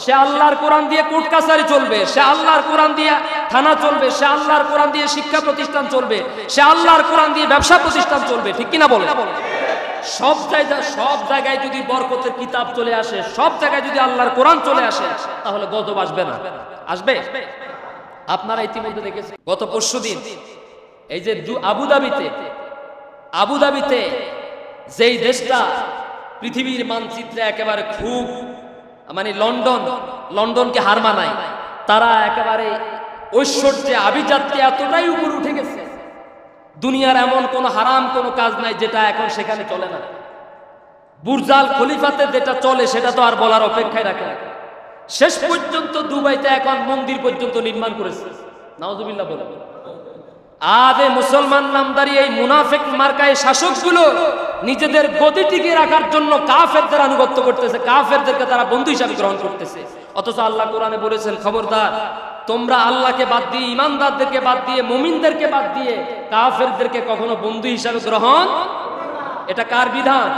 সে আল্লাহর কোরআন দিয়ে কোর্ট কাছারি চলবে, সে আল্লাহর কোরআন দিয়ে থানা চলবে, সে আল্লাহর কোরআন দিয়ে শিক্ষা প্রতিষ্ঠান চলবে, সে আল্লাহর কোরআন দিয়ে ব্যবসা প্রতিষ্ঠান চলবে। ঠিক কিনা বলে? সব জায়গায় যদি বরকতের কিতাব চলে আসে, সব জায়গায় যদি আল্লাহর কোরআন চলে আসে, তাহলে গজব আসবে না? আসবে? আপনারা ইতিমধ্যে দেখেছেন গত পরশুদিন এই যে আবুধাবিতে যেই দেশটা পৃথিবীর মানচিত্রে একেবারে খুব মানে লন্ডনকে হার মানায়, তারা একেবারে ঐশ্বর্যে আভিজাত্যে এতটাই উপরে উঠে গেছে, দুনিয়ার এমন কোন হারাম কোন কাজ নাই যেটা এখন সেখানে চলে না। বুর্জাল খলিফাতে যেটা চলে সেটা তো আর বলার অপেক্ষায় রাখে না। শেষ পর্যন্ত দুবাইতে এখন মন্দির পর্যন্ত নির্মাণ করেছে। নাউজুবিল্লাহ বলে। আদে মুসলমান নামদারি এই মুনাফিক মার্কায় শাসকগুলো নিজেদের গদি টিকে রাখার জন্য কাফেরদের আনুগত্য করতেছে, কাফেরদেরকে তারা বন্ধু হিসাবে গ্রহণ করতেছে। অথচ আল্লাহ কোরআনে বলেছেন, খবরদার তোমরা আল্লাহকে বাদ দিয়ে, ইমানদারদেরকে বাদ দিয়ে, মুমিনদেরকে বাদ দিয়ে কাফেরদেরকে কখনো বন্ধু হিসাবে গ্রহণ। এটা কার বিধান?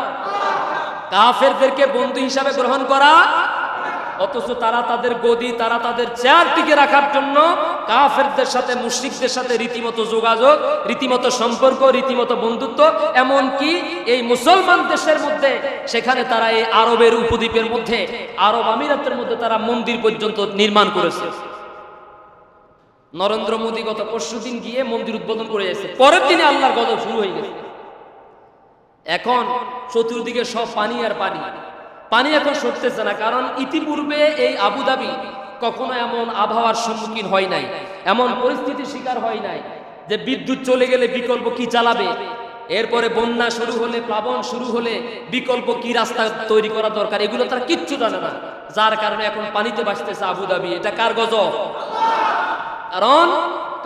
কাফেরদেরকে বন্ধু হিসাবে গ্রহণ করা। অথচ তারা তাদের গদি, তারা তাদের চেয়ার টিকে রাখার জন্য কাফেরদের সাথে, মুশরিকদের সাথে রীতিমতো যোগাযোগ, রীতিমতো সম্পর্ক, রীতিমতো বন্ধুত্ব। এমনকি এই মুসলমান দেশের মধ্যে, সেখানে তারা এই আরবের উপদ্বীপের মধ্যে, আরব আমিরাতের মধ্যে তারা মন্দির পর্যন্ত নির্মাণ করেছে। নরেন্দ্র মোদী গত পরশুদিন গিয়ে মন্দির উদ্বোধন করে এসেছে, পরের দিনে আল্লাহর গজব শুরু হয়ে গেছে। এখন চতুর্দিকে সব পানি আর পানি, পানি এখন সরতেছে না। কারণ ইতিপূর্বে এই আবুধাবি কখনো এমন আবহাওয়ার সম্মুখীন হয় নাই, এমন পরিস্থিতির শিকার হয় নাই যে বিদ্যুৎ চলে গেলে বিকল্প কি চালাবে, এরপরে বন্যা শুরু হলে, প্লাবন শুরু হলে বিকল্প কি রাস্তা তৈরি করা দরকার, এগুলো তারা কিচ্ছু জানে না। যার কারণে এখন পানিতে ভাসতেছে আবুধাবি। এটা কার গজব? কারণ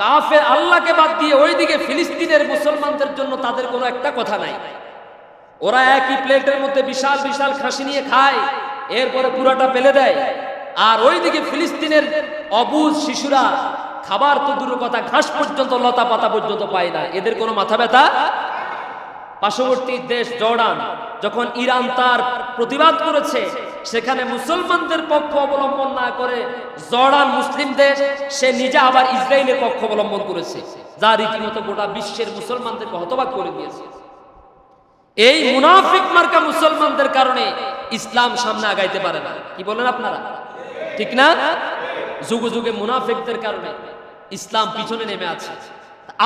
কাফের আল্লাহকে বাদ দিয়ে ওইদিকে ফিলিস্তিনের মুসলমানদের জন্য তাদের কোনো একটা কথা নাই। ওরা একই প্লেটের মধ্যে বিশাল বিশাল খাসি নিয়ে খায়, এরপরে পুরাটা ফেলে দেয়। আর ওইদিকে ফিলিস্তিনের অবুঝ শিশুরা খাবার তো দূরের কথা, ঘাস পর্যন্ত, লতা পাতা পর্যন্ত পায় না। এদের কোনো মাথা ব্যথা? পার্শ্ববর্তী দেশ জর্ডান যখন ইরান তার প্রতিবাদ করেছে, সেখানে মুসলমানদের পক্ষ অবলম্বন না করে জর্ডান মুসলিম দেশ, সে নিজে আবার ইসরায়েলের পক্ষ অবলম্বন করেছে, যা রীতিমতো গোটা বিশ্বের মুসলমানদেরকে হতবাক করে দিয়েছে। এই মুনাফিক মার্কা মুসলমানদের কারণে ইসলাম সামনে আগাইতে পারে না। কি বলেন আপনারা? ঠিক না? যুগে যুগে মুনাফিকদের কারণে ইসলাম পিছনে নেমে আছে।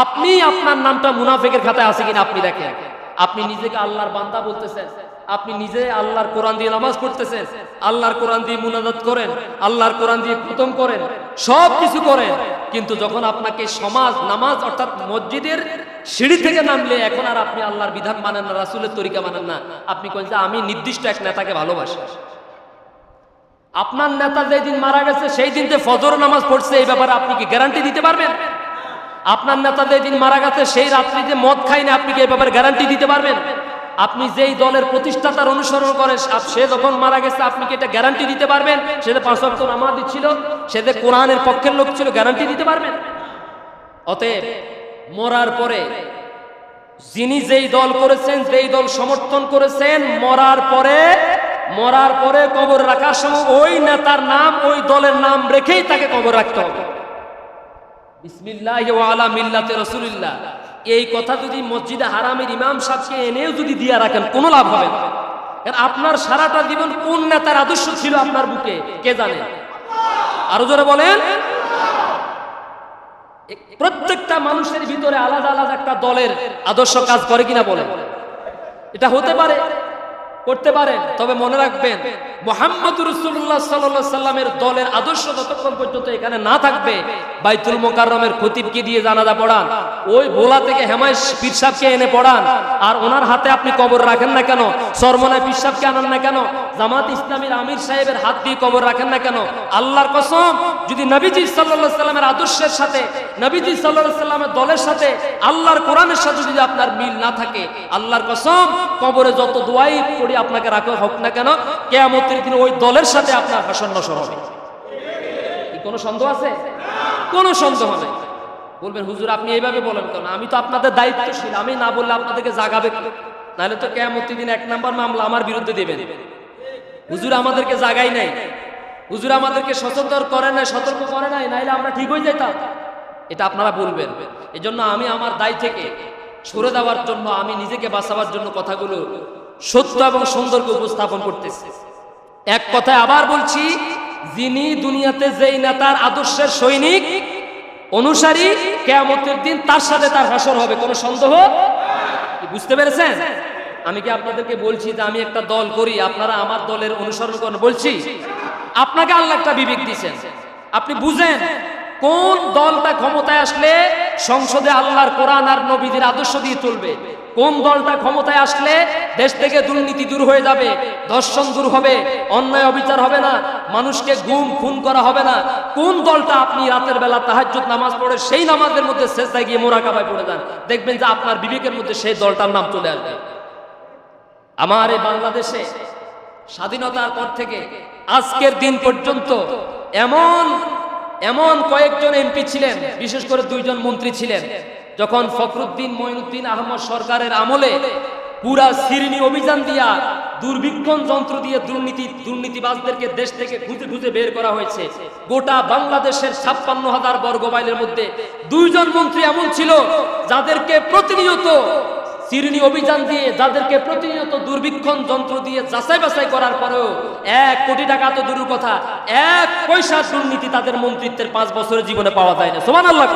আপনি আপনার নামটা মুনাফিকের খাতায় আছে কিনা আপনি দেখেন। আপনি নিজেকে আল্লাহর বান্দা বলতেছেন, আপনি নিজে আল্লাহর কোরআন দিয়ে নামাজ পড়তেছেন, আল্লাহর কোরআন দিয়ে মুনাজাত করেন, আল্লাহর কোরআন দিয়ে খতম করেন, সব কিছু করেন, কিন্তু যখন আপনাকে সমাজ, নামাজ অর্থাৎ মসজিদের সিঁড়ি থেকে নামলে এখন আর আপনি আল্লাহর বিধান মানেন না, রাসূলের তরিকা মানেন না, আপনি কোন যে আমি নির্দিষ্ট এক নেতাকে ভালোবাসি। আপনার নেতা যেই দিন মারা গেছে সেই দিন যে ফজর নামাজ পড়ছে, এই ব্যাপারে আপনি কি গ্যারান্টি দিতে পারবেন? আপনার নেতা যেই দিন মারা গেছে সেই রাত্রি যে মদ খায় না, আপনি কি এই ব্যাপারে গ্যারান্টি দিতে পারবেন? আপনি যেই দলের প্রতিষ্ঠাতার অনুসরণ করেন, সে যখন মারা গেছে আপনি কি এটা গ্যারান্টি দিতে পারবেন? সে যে 5 ওয়াক্ত নামাজ দিচ্ছিল, সে যে কোরআনের পক্ষের লোক ছিল, গ্যারান্টি দিতে পারবেন? অতএব মরার পরে যিনি যেই দল করেছেন, যেই দল সমর্থন করেছেন, মরার পরে কবর রাখার সময় ওই নেতার নাম, ওই দলের নাম রেখেই তাকে কবর রাখতে হবে। বিসমিল্লাহি ওয়া আলা মিল্লাতি রাসূলিল্লাহ, এই কথা যদি মসজিদে হারামের ইমাম সাহেবকে এনেও যদি দিয়া রাখেন, কোনো লাভ হবে না। কারণ আপনার সারাটা জীবন কোন নেতার আদর্শ ছিল আপনার বুকে কে জানে? আরো জোরে বলেন। প্রত্যেকটা মানুষের ভিতরে আলাদা আলাদা একটা দলের আদর্শ কাজ করে কিনা বলেন? এটা হতে পারে, করতে পারেন, তবে মনে রাখবেন মুহাম্মদুর রাসূলুল্লাহ সাল্লাল্লাহু আলাইহি সাল্লামের দলের আদর্শ যতক্ষণ পর্যন্ত এখানে না থাকবে, বাইতুল মোকাররমের খতিবকে দিয়ে জানাজা পড়ান, ওই ভোলা থেকে হেমায় পীর সাহেবকে এনে পড়ান, আর ওনার হাতে আপনি কবর রাখেন না কেন? সরমনায় পীর সাহেবকে আনেন না কেন? জামাত ইসলামীর আমির সাহেবের হাত দিয়ে কবর রাখেন না কেন? আল্লাহর কসম, যদি নবীজি সাল্লাল্লাহু আলাইহি সাল্লামের আদর্শের সাথে, নবীজি সাল্লাল্লাহু আলাইহি সাল্লামের দলের সাথে, আল্লাহর কোরআনের সাথে যদি আপনার মিল না থাকে, আল্লাহর কসম, কবরে যত দোয়াই করি আপনাকে রাখা হোক না কেন, কিয়ামতের দিন ওই দলের সাথে আপনার হাসর নসর হবে। কি কোনো সন্দেহ আছে? কোনো সন্দেহ নেই। বলবেন হুজুর আপনি এইভাবে বলেন কেন? আমি তো আপনাদের দায়িত্বশীল, আমি না বললে আপনাদেরকে জাগাবে, নাহলে তো কিয়ামতের দিন 1 নম্বর মামলা আমার বিরুদ্ধে দেবেন। হুজুর আমাদেরকে জাগাই নাই, হুজুর আমাদেরকে সচেতন করে নাই, সতর্ক করে নাই, নাহলে আমরা ঠিক হয়ে যেতাম, এটা আপনারা বলবেন। এজন্য আমি আমার দায় থেকে সরে দেওয়ার জন্য, আমি নিজেকে বাঁচাবার জন্য কথাগুলো সত্য এবং সুন্দরকে উপস্থাপন করতেছি। এক কথায় আবার বলছি, যিনি দুনিয়াতে যেই নেতার আদর্শের সৈনিক অনুসারী, কিয়ামতের দিন তার সাথে তার হাসর হবে, কোনো সন্দেহ? বুঝতে পেরেছেন? আমি কি আপনাদেরকে বলছি যে আমি একটা দল করি, আপনারা আমার দলের অনুসরণ করেন বলছি? আপনাকে আল্লাহ একটা বিবেক দিয়েছেন, আপনি বুঝেন কোন দলটা ক্ষমতায় আসলে সংসদে আল্লাহর কোরআন আর নবীদের আদর্শ দিয়ে চলবে, কোন দলটা ক্ষমতায় আসলে দেশ থেকে দুর্নীতি দূর হয়ে যাবে, ধর্ষণ দূর হবে, অন্যায় অবিচার হবে না, মানুষকে গুম খুন করা হবে না, কোন দলটা আপনি রাতের বেলা তাহাজ্জুদ নামাজ পড়ে সেই নামাজের মধ্যে সেজদায় গিয়ে মোরাকাবায় পড়ে যান, দেখবেন যে আপনার বিবেকের মধ্যে সেই দলটার নাম চলে আসবে। আমার এই বাংলাদেশে স্বাধীনতার পর থেকে আজকের দিন পর্যন্ত এমন এমন কয়েকজন এমপি ছিলেন, বিশেষ করে 2 জন মন্ত্রী ছিলেন, যখন ফখরুদ্দিন মঈনুদ্দিন আহমদ সরকারের আমলে পুরা সিরিনি অভিযান দিয়া দুর্বীক্ষণ যন্ত্র দিয়ে দুর্নীতিবাজদেরকে দেশ থেকে খুঁজে খুঁজে বের করা হয়েছে। গোটা বাংলাদেশের 56,000 বর্গ মাইলের মধ্যে 2 জন মন্ত্রী এমন ছিল যাদেরকে প্রতিনিয়ত সিরিনি অভিযান দিয়ে, যাদেরকে প্রতিনিয়ত দুর্বীক্ষণ যন্ত্র দিয়ে যাচাই বাছাই করার পরেও 1 কোটি টাকা তো দূরের কথা, 1 পয়সা দুর্নীতি তাদের মন্ত্রিত্বের 5 বছরের জীবনে পাওয়া যায় না। সুবহানাল্লাহ।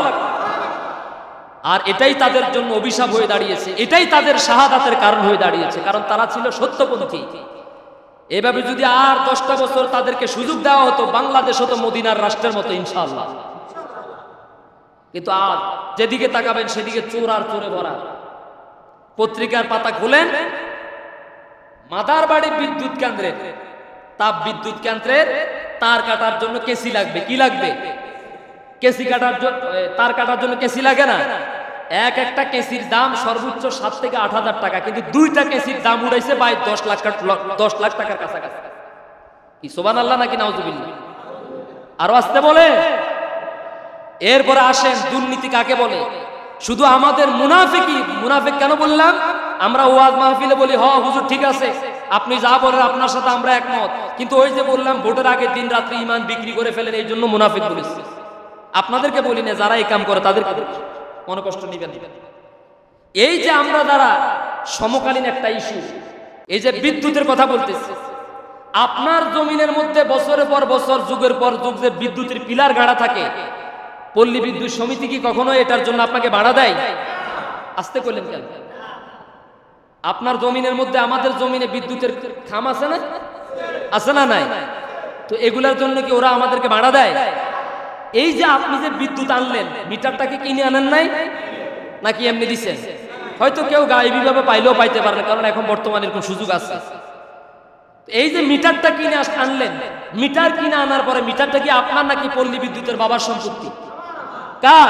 আর এটাই তাদের জন্য অভিশাপ হয়ে দাঁড়িয়েছে, এটাই তাদের শাহাদাতের কারণ হয়ে দাঁড়িয়েছে, কারণ তারা ছিল সত্যপন্থী। এভাবে যদি আর 10টা বছর তাদেরকে সুযোগ দেওয়া হতো, বাংলাদেশ হতো মদিনার রাষ্ট্রের মতো ইনশাআল্লাহ। কিন্তু আর যেদিকে তাকাবেন সেদিকে চোর আর চোরে ভরা। পত্রিকার পাতা খুলেন, মাদারবাড়ি বিদ্যুৎ কেন্দ্রের, তাপ বিদ্যুৎ কেন্দ্রের তার কাটার জন্য কেসি লাগবে। কি লাগবে? কেসি কাটার জন্য, তার কাটার জন্য কেসি লাগে না? একটা কেসির দাম সর্বোচ্চ 7 থেকে 8,000 টাকা, কিন্তু 2টা কেসির দাম উড়াইছে ভাই 10 লাখ টাকার কাছাকাছি। কি সুবহানাল্লাহ নাকি নাউজুবিল্লাহ? আরো আসতে বলে। এরপরে আসেন দুর্নীতি কাকে বলে। শুধু আমাদের মুনাফিক কেন বললাম? আমরা ওয়াজ মাহফিলে বলি হ হুজুর ঠিক আছে, আপনি যা বলেন আপনার সাথে আমরা একমত, কিন্তু ওই যে বললাম ভোটের আগে দিন রাত্রি ঈমান বিক্রি করে ফেলেন, এই জন্য মুনাফিক বলেছি। আপনাদেরকে বলি না, যারা এই কাম করে তাদেরকে মনে কষ্ট নিবেন। এই যে আমরা যারা সমকালীন একটা ইস্যু, এই যে বিদ্যুতের কথা বলতেছি, আপনার জমিনের মধ্যে বছরের পর বছর, যুগের পর যুগ যে বিদ্যুতের পিলার গাড়া থাকে, পল্লী বিদ্যুৎ সমিতি কি কখনো এটার জন্য আপনাকে ভাড়া দেয়? আসতে করলেন কেন? আপনার জমিনের মধ্যে, আমাদের জমিনে বিদ্যুতের খাম আছে না? আছে না নাই? তো এগুলার জন্য কি ওরা আমাদেরকে ভাড়া দেয়? এই যে আপনি যে বিদ্যুৎ আনলেন, মিটারটাকে কিনে আনেন নাই নাকি এমনি দিচ্ছেন? হয়তো কেউ গায়েবী ভাবে পাইলেও পাইতে পারে, কারণ এখন বর্তমানে এরকম সুযোগ আছে। এই যে মিটারটা কিনে আনলেন, মিটার কিনে আনার পরে মিটারটা কি আপনার নাকি পল্লী বিদ্যুতের বাবার সম্পত্তি? কার?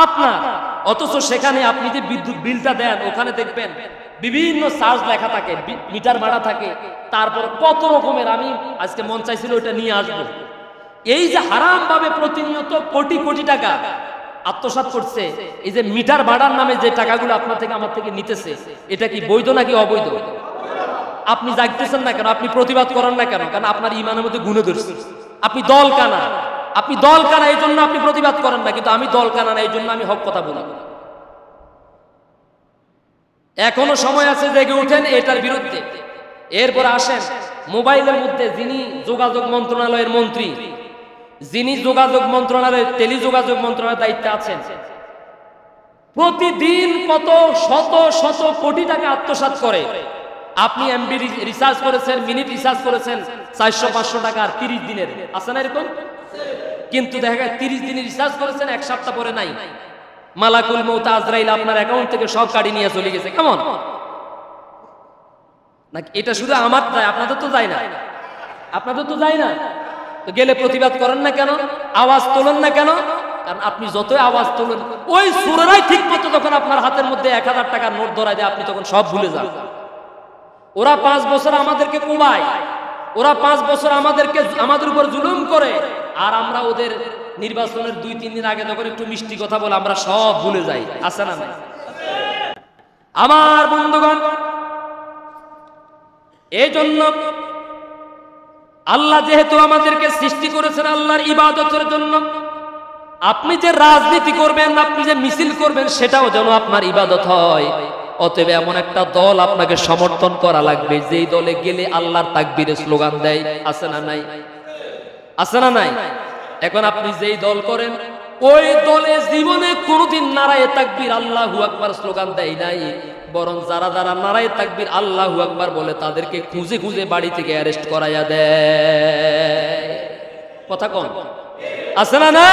আপনার। অথচ সেখানে আপনি যে বিদ্যুৎ বিলটা দেন, ওখানে দেখবেন বিভিন্ন চার্জ লেখা থাকে, মিটার ভাড়া থাকে, তারপর কত রকমের, আমি আজকে মন চাইছিল ওইটা নিয়ে আসবো। এই যে হারাম ভাবে প্রতিনিয়ত কোটি কোটি টাকা আত্মসাৎ করছে, এই যে মিটার ভাড়ার নামে যে টাকাগুলো আপনার থেকে আমার থেকে নিতেছে, এটা কি বৈধ নাকি অবৈধ? আপনি জাগতেছেন না কেন? আপনি প্রতিবাদ করেন না কেন? কারণ আপনার ইমানের মধ্যে গুণে ধরছে। আপনি দল কানা, এই জন্য আপনি প্রতিবাদ করেন না, কিন্তু আমি দল কানা না, এই জন্য আমি হক কথা বলি। এখনো সময় আছে, জেগে উঠেন এটার বিরুদ্ধে। এরপর আসেন মোবাইলের মধ্যে যিনি যোগাযোগ মন্ত্রণালয়ের মন্ত্রী, যিনি যোগাযোগ মন্ত্রণালয়ের টেলিযোগাযোগ মন্ত্রণালয়ের দায়িত্বে আছেন, প্রতিদিন কত শত শত কোটি টাকা আত্মসাৎ করে। আপনি এমবি রিসার্চ করেছেন, মিনিট রিসার্চ করেছেন 400-500 টাকা, আর 30 দিনের আছে না এরকম? কিন্তু দেখা যায় 30 দিনের রিসার্চ করেছেন, এক সপ্তাহ পরে নাই, মালাকুল মউত আজরাইল আপনার অ্যাকাউন্ট থেকে সব কাটি নিয়ে চলে গেছে। কেমন নাকি? এটা শুধু আমার যায়, আপনাদের তো যায় না, আপনাদের তো যায় না। তো গেলে প্রতিবাদ করেন না কেন? আওয়াজ তোলেন না কেন? কারণ আপনি যতই আওয়াজ তোলেন, ওই সুরেরাই ঠিক মতো যখন আপনার হাতের মধ্যে 1000 টাকার নোট ধরায় দেয়, আপনি তখন সব ভুলে যান। ওরা 5 বছর আমাদেরকে কোবায়, ওরা 5 বছর আমাদের উপর জুলুম করে, আর আমরা ওদের নির্বাচনের 2-3 দিন আগে যখন একটু মিষ্টি কথা বলে আমরা সব ভুলে যাই। আছে না নাই? আমার বন্ধুগণ, এই জন্য আল্লাহ যেহেতু আমাদেরকে সৃষ্টি করেছেন আল্লাহর ইবাদতের জন্য, আপনি যে রাজনীতি করবেন, আপনি যে মিছিল করবেন, সেটাও যেন আপনার ইবাদত হয়। অতএব এমন একটা দল আপনাকে সমর্থন করা লাগবে, যেই দলে গেলে আল্লাহর তাকবীরের স্লোগান দেয়। আছে না নাই? আছে না নাই? এখন আপনি যেই দল করেন, ওই দলে জীবনে কোনোদিন নারায়ে তাকবীর আল্লাহু আকবার স্লোগান দেয় নাই, বরং যারা যারা নারায়ে তাকবীর আল্লাহু আকবার বলে তাদেরকে খুঁজে খুঁজে বাড়ি থেকে অ্যারেস্ট করাইয়া দেয়। কথা কন? আছে না না?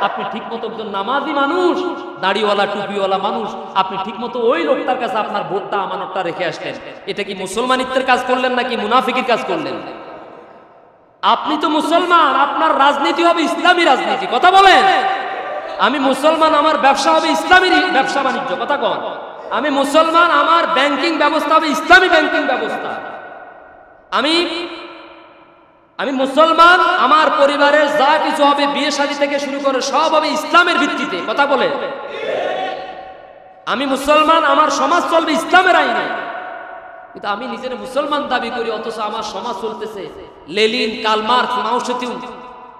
আপনি ঠিক মতো একজন নামাজি মানুষ, দাড়িওয়ালা টুপিওয়ালা মানুষ, আপনি ঠিক মতো ওই লোকটার কাছে আপনার ভোটটা আমানতটা রেখে আসলেন। এটা কি মুসলমানিত্বের কাজ করলেন নাকি মুনাফিকের কাজ করলেন? আপনি তো মুসলমান, আপনার রাজনীতি হবে ইসলামী রাজনীতি। কথা বলেন। আমি মুসলমান, আমার ব্যবসা হবে ইসলামী ব্যবসা বাণিজ্য। কথা কন। আমি মুসলমান, আমার ব্যাংকিং ব্যবস্থা হবে ইসলামী ব্যাংকিং ব্যবস্থা। আমি মুসলমান, আমার পরিবারের যা কিছু হবে, বিয়ে শাদী থেকে শুরু করে সব হবে ইসলামের ভিত্তিতে। কথা বলে। আমি মুসলমান, আমার সমাজ চলবে ইসলামের আইনে। কিন্তু আমি নিজের মুসলমান দাবি করি, অথচ আমার সমাজ চলতেছে লেনিন, কার্ল মার্কস, মাও সেতুং,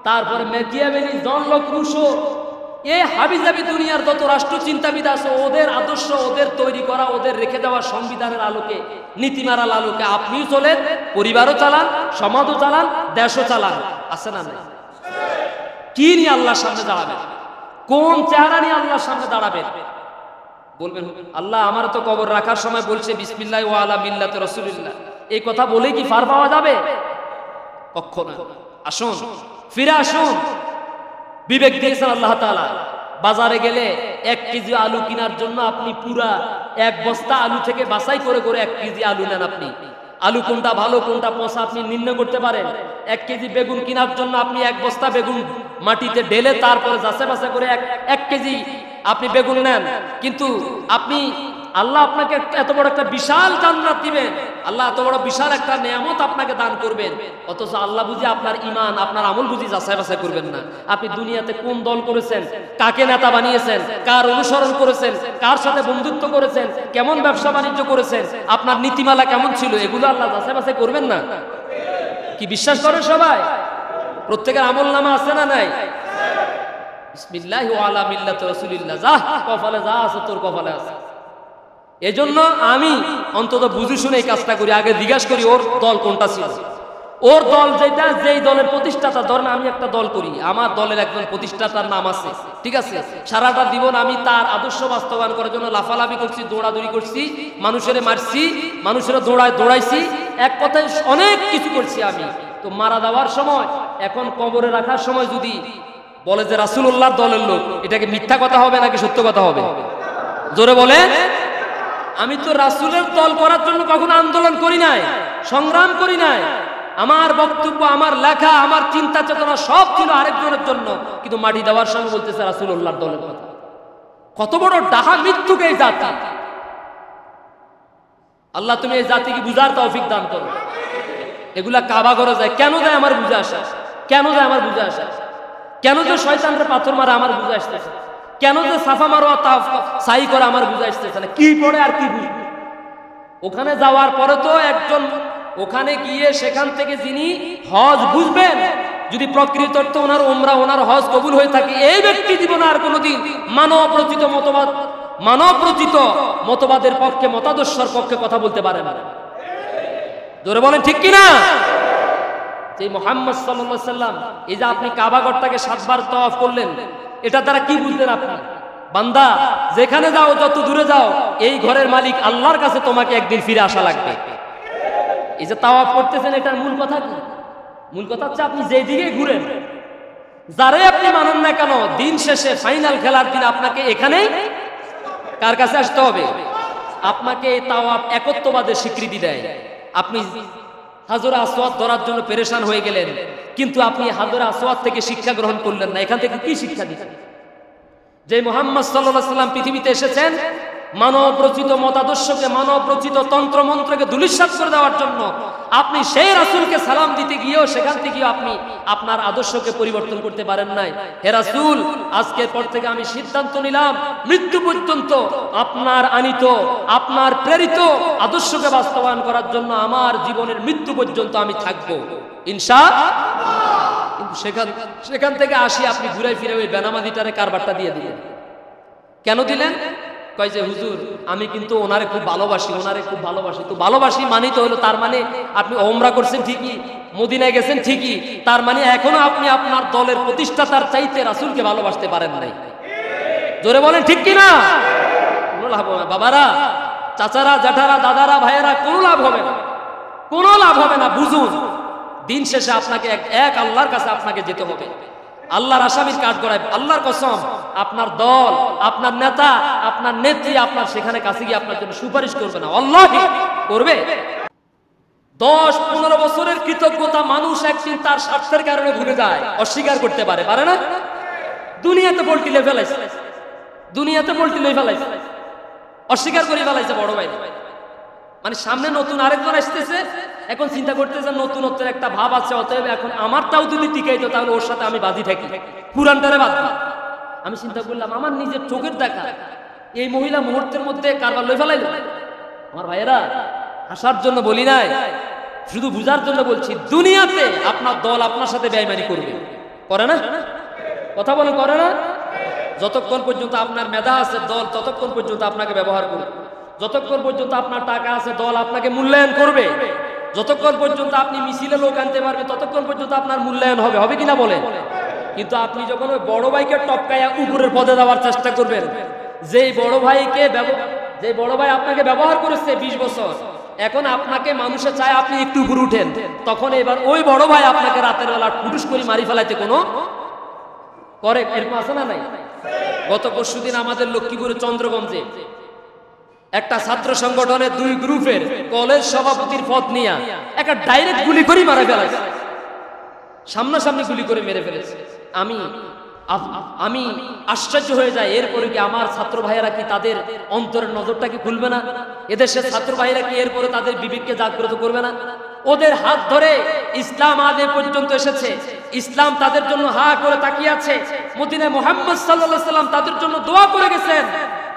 তারপরে ম্যাকিয়াভেলি, জন লক, রুশো, এই হাবিজাবি দুনিয়ার যত রাষ্ট্র চিন্তাবিদ আছে, ওদের আদর্শ, ওদের তৈরি করা, ওদের রেখে দেওয়া সংবিধানের আলোকে, নীতিমালার আলোকে আপনিও চলেন, পরিবারও চালান, সমাজও চালান, দেশও চালান। আছে না নাই? কি নিয়ে আল্লাহর সামনে দাঁড়াবেন? কোন চেহারা নিয়ে আল্লাহর সামনে দাঁড়াবেন? বলবেন আল্লাহ আমার তো কবর রাখার সময় বলছে বিসমিল্লাহ ওয়া আলা মিল্লাতি রাসূলিল্লাহ, এই কথা বলে কি পার পাওয়া যাবে? কখনো। আসুন, ফিরে আসুন। বিবেক দিয়েছেন আল্লাহ তাআলা। বাজারে গেলে 1 কেজি আলু কেনার জন্য আপনি পুরা 1 বস্তা আলু থেকে বাছাই করে করে 1 কেজি আলু নেন। আপনি আলু কোনটা ভালো কোনটা পচা আপনি নির্ণয় করতে পারেন। 1 কেজি বেগুন কেনার জন্য আপনি 1 বস্তা বেগুন মাটিতে ঢেলে তারপরে যাচাই বাছাই করে 1 কেজি আপনি বেগুন নেন। কিন্তু আপনি আল্লাহ আপনাকে এত বড় একটা বিশাল জান্নাত দিবেন, আল্লাহ এত বড় বিশাল একটা নিয়ামত আপনাকে দান করবেন, অথচ আল্লাহ বুঝি আপনার ঈমান, আপনার আমল বুঝি যাচাই বাছাই করবেন না। আপনি দুনিয়াতে কোন দল করেছেন, কাকে নেতা বানিয়েছেন, কার অনুসরণ করেছেন, কার সাথে বন্ধুত্ব করেছেন, কেমন ব্যবসা বাণিজ্য করেছেন, আপনার নীতিমালা কেমন ছিল, এগুলো আল্লাহ যাচাই বাছাই করবেন না? কি বিশ্বাস করেন সবাই? প্রত্যেকের আমল নামা আছে না নাই? বিসমিল্লাহি ওয়া আলা মিল্লাতি রাসূলিল্লাহ, যা কপালে যা আছে তোর কপালে আছে। এজন্য আমি অন্তত বুঝে শুনে এই কাজটা করি, আগে জিজ্ঞাসা করি ওর দল কোনটা ছিল, ওর দল যেটা, যেই দলের প্রতিষ্ঠাতা। ধরেন আমি একটা দল করি, আমার দলের একজন প্রতিষ্ঠাতার নাম আছে, ঠিক আছে, সারাটা জীবন আমি তার আদর্শ বাস্তবায়ন করার জন্য লাফালাফি করছি, দৌড়াদৌড়ি করছি, মানুষের মারছি, মানুষের দৌড়াইছি, এক কথায় অনেক কিছু করছি আমি। তো মারা যাওয়ার সময়, এখন কবরে রাখার সময় যদি বলে যে রাসূলুল্লাহর দলের লোক, এটাকে মিথ্যা কথা হবে নাকি সত্য কথা হবে? জোরে বলে। আমি তো রাসূলের দল করার জন্য কখনো আন্দোলন করি নাই, সংগ্রাম করি নাই। আমার বক্তব্য, আমার লেখা, আমার চিন্তা চেতনা সব ছিল আরেকজনের জন্য, কিন্তু মাটি দেওয়ার সময় বলতেছে রাসূলুল্লাহর দলের কথা। কত বড় ডাহা মৃত্যুক এই জাতি! আল্লাহ তুমি এই জাতিকে বুঝার তৌফিক দান করো। এগুলা কাবা করে যায়, কেন যায় আমার বুঝে আসা? কেন যায় আমার বুঝে আসা? কেন যে শয়তানরে পাথর মারে আমার বুঝে আসতেছে? কেন যে সাফা মারোয়া সাই করে আমার বুঝে আসতেছে না? কি পড়ে আর কি বুঝবে? ওখানে যাওয়ার পরে তো একজন, ওখানে গিয়ে সেখান থেকে যিনি হজ বুঝবেন, যদি প্রকৃত অর্থে ওনার উমরা, ওনার হজ কবুল হয়ে থাকে, এই ব্যক্তি জীবনে আর কোনোদিন মানব রচিত মতবাদের পক্ষে, মতাদর্শের পক্ষে কথা বলতে পারে না। জোরে বলেন ঠিক কিনা? যে মুহাম্মদ সাল্লাল্লাহু আলাইহি সাল্লাম এই যে আপনি কাবা ঘরটাকে 7 বার তাওয়াফ করলেন, এটা দ্বারা কি বুঝলেন আপনি? বান্দা, যেখানে যাও, যত দূরে যাও, এই ঘরের মালিক আল্লাহর কাছে তোমাকে একদিন ফিরে আসা লাগবে। এই যে তাওয়াফ করতেছেন, এটার মূল কথা কি? মূল কথা হচ্ছে আপনি যেই দিকে ঘুরেন, যারে আপনি মানেন না কেন, দিন শেষে ফাইনাল খেলার দিন আপনাকে এখানেই কার কাছে আসতে হবে? আপনাকে এই তাওয়াফ একত্ববাদের স্বীকৃতি দেয়। আপনি হাজরে আসওয়াদ ধরার জন্য পেরেশান হয়ে গেলেন, কিন্তু আপনি হাজরে আসওয়াদ থেকে শিক্ষা গ্রহণ করলেন না। এখান থেকে কি শিক্ষা দিচ্ছেন? যে মুহাম্মদ সাল্লাল্লাহু আলাইহি সাল্লাম পৃথিবীতে এসেছেন মানব রচিত মতাদর্শকে, মানব রচিত তন্ত্র মন্ত্রকে ধূলিসাৎ করে দেওয়ার জন্য, আপনি সেই রাসূলকে সালাম দিতে গিয়েও সেখান থেকে আপনি আপনার আদর্শকে পরিবর্তন করতে পারেন নাই। হে রাসূল, আজকের পর থেকে আমি সিদ্ধান্ত নিলাম, মৃত্যু পর্যন্ত আপনার আনিত, আপনার প্রেরিত আদর্শকে বাস্তবায়ন করার জন্য আমার জীবনের মৃত্যু পর্যন্ত আমি থাকবো ইনশাআল্লাহ। কিন্তু সেখান থেকে আসি আপনি ঘুরে ফিরে ওই বেনামাদিটারে কারবারটা দিয়ে দিলেন। কেন দিলেন? কয় যে হুজুর, আমি কিন্তু ওনারে খুব ভালোবাসি, ওনারে খুব ভালোবাসি। তো ভালোবাসি মানি তো হলো, তার মানে আপনি ওমরা করছেন ঠিকই, মদিনায় গেছেন ঠিকই, তার মানে এখনো আপনি আপনার দলের প্রতিষ্ঠাতার চাইতে রাসূলকে ভালোবাসতে পারেন নাই। জোরে বলেন ঠিক কি না? কোনো লাভ হবে না বাবারা, চাচারা, জ্যাঠারা, দাদারা, ভাইয়েরা, কোনো লাভ হবে না, কোনো লাভ হবে না। বুঝুন, দিন শেষে আপনাকে এক আল্লাহর কাছে আপনাকে যেতে হবে। আল্লাহর আসামির কাঠ গড়ায়, আল্লাহর কসম, আপনার দল, আপনার নেতা, আপনার নেত্রী আপনার সেখানে কাছে গিয়ে আপনার জন্য সুপারিশ করবে না। আল্লাহই করবে। 10-15 বছরের কৃতজ্ঞতা মানুষ একদিন তার স্বার্থের কারণে ভুলে যায়, অস্বীকার করতে পারে না? দুনিয়াতে পল্টি লে ফেলাইছে, দুনিয়াতে পল্টি লই ফেলাইছে, অস্বীকার করে ফেলাইছে বড় ভাই। মানে সামনে নতুন আরেকজন আসতেছে, এখন চিন্তা করতেছে নতুনত্বের একটা ভাব আছে, অতএব এখন আমারটাও যদি টিকাইতো তাহলে ওর সাথে আমি বাজি থাকি, পুরানটারে বাদ দিই। আমি চিন্তা করলাম আমার নিজের চোখের দেখা এই মহিলা মুহূর্তের মধ্যে কারবার লই ফেলাইল। আমার ভাইয়েরা, হাসার জন্য বলি নাই, শুধু বুঝার জন্য বলছি। দুনিয়াতে আপনার দল আপনার সাথে বেঈমানি করবে, করে না? কথা বলে করে না? যতক্ষণ পর্যন্ত আপনার মেধা আছে, দল ততক্ষণ পর্যন্ত আপনাকে ব্যবহার করবে। যতক্ষণ পর্যন্ত আপনার টাকা আছে, দল আপনাকে মূল্যায়ন করবে। যতক্ষণ পর্যন্ত আপনি মিছিলে লোক আনতে পারবে, ততক্ষণ পর্যন্ত আপনার মূল্যায়ন হবে, হবে কিনা বলেন? কিন্তু আপনি যখন ওই বড় ভাইকে টপকাইয়া উপরের পদে দেওয়ার চেষ্টা করবেন, যে বড় ভাই আপনাকে ব্যবহার করেছে 20 বছর, এখন আপনাকে মানুষে চায় আপনি একটু উপরে উঠেন, তখন এবার ওই বড় ভাই আপনাকে রাতের বেলা ফুটুস করে মারি ফেলাইতে কোনো করে, এরকম আছে না নাই? গত পরশুদিন আমাদের লক্ষ্মীপুরের চন্দ্রগঞ্জে একটা ছাত্র সংগঠনের 2 গ্রুপের কলেজ সভাপতির পদ নিয়ে একটা ডাইরেক্ট গুলি করে মারা ফেলেছে, সামনাসামনি গুলি করে মেরে ফেলেছে। আমি আশ্চর্য হয়ে যাই, এরপরে কি আমার ছাত্র ভাইয়েরা কি তাদের অন্তরের নজরটা কি খুলবে না? এদেশের ছাত্র ভাইয়েরা কি এরপরে তাদের বিবেককে জাগ্রত করবে না? ওদের হাত ধরে ইসলাম আজ এ পর্যন্ত এসেছে, ইসলাম তাদের জন্য হা করে তাকিয়ে আছে, মদিনায় মুহাম্মদ সাল্লাল্লাহু আলাইহি সাল্লাম তাদের জন্য দোয়া করে গেছেন।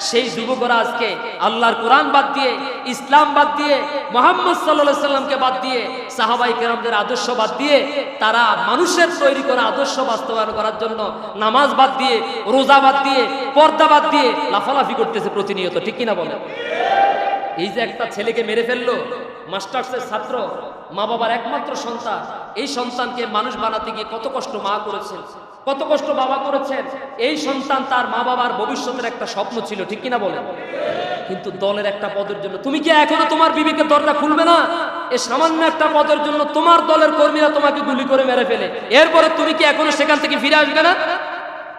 সেই যুবকরা আজকে আল্লাহর কোরআন বাদ দিয়ে, ইসলাম বাদ দিয়ে, মুহাম্মদ সাল্লাল্লাহু আলাইহি সাল্লামকে বাদ দিয়ে, সাহাবায়ে কেরামদের আদর্শ বাদ দিয়ে, তারা মানুষের তৈরি করা আদর্শ বাস্তবায়ন করার জন্য নামাজ বাদ দিয়ে, রোজা বাদ দিয়ে, পর্দা বাদ দিয়ে লাফালাফি করতেছে প্রতিনিয়ত, ঠিক কিনা বলেন? এই যে একটা ছেলেকে মেরে ফেললো, মাস্টার্সের ছাত্র, মা বাবার একমাত্র সন্তান, এই সন্তানকে মানুষ বানাতে গিয়ে কত কষ্ট মা করেছেন, কত কষ্ট বাবা করেছেন। এই সন্তান তার মা বাবার ভবিষ্যতের একটা স্বপ্ন ছিল, ঠিক কিনা বলেন? কিন্তু দলের একটা পদের জন্য তুমি কি এখনো তোমার বিবেকের দরজা খুলবে না? এই সামান্য একটা পদের জন্য তোমার দলের কর্মীরা তোমাকে গুলি করে মেরে ফেলে, এরপরে তুমি কি এখনো সেখান থেকে ফিরে আসবে না?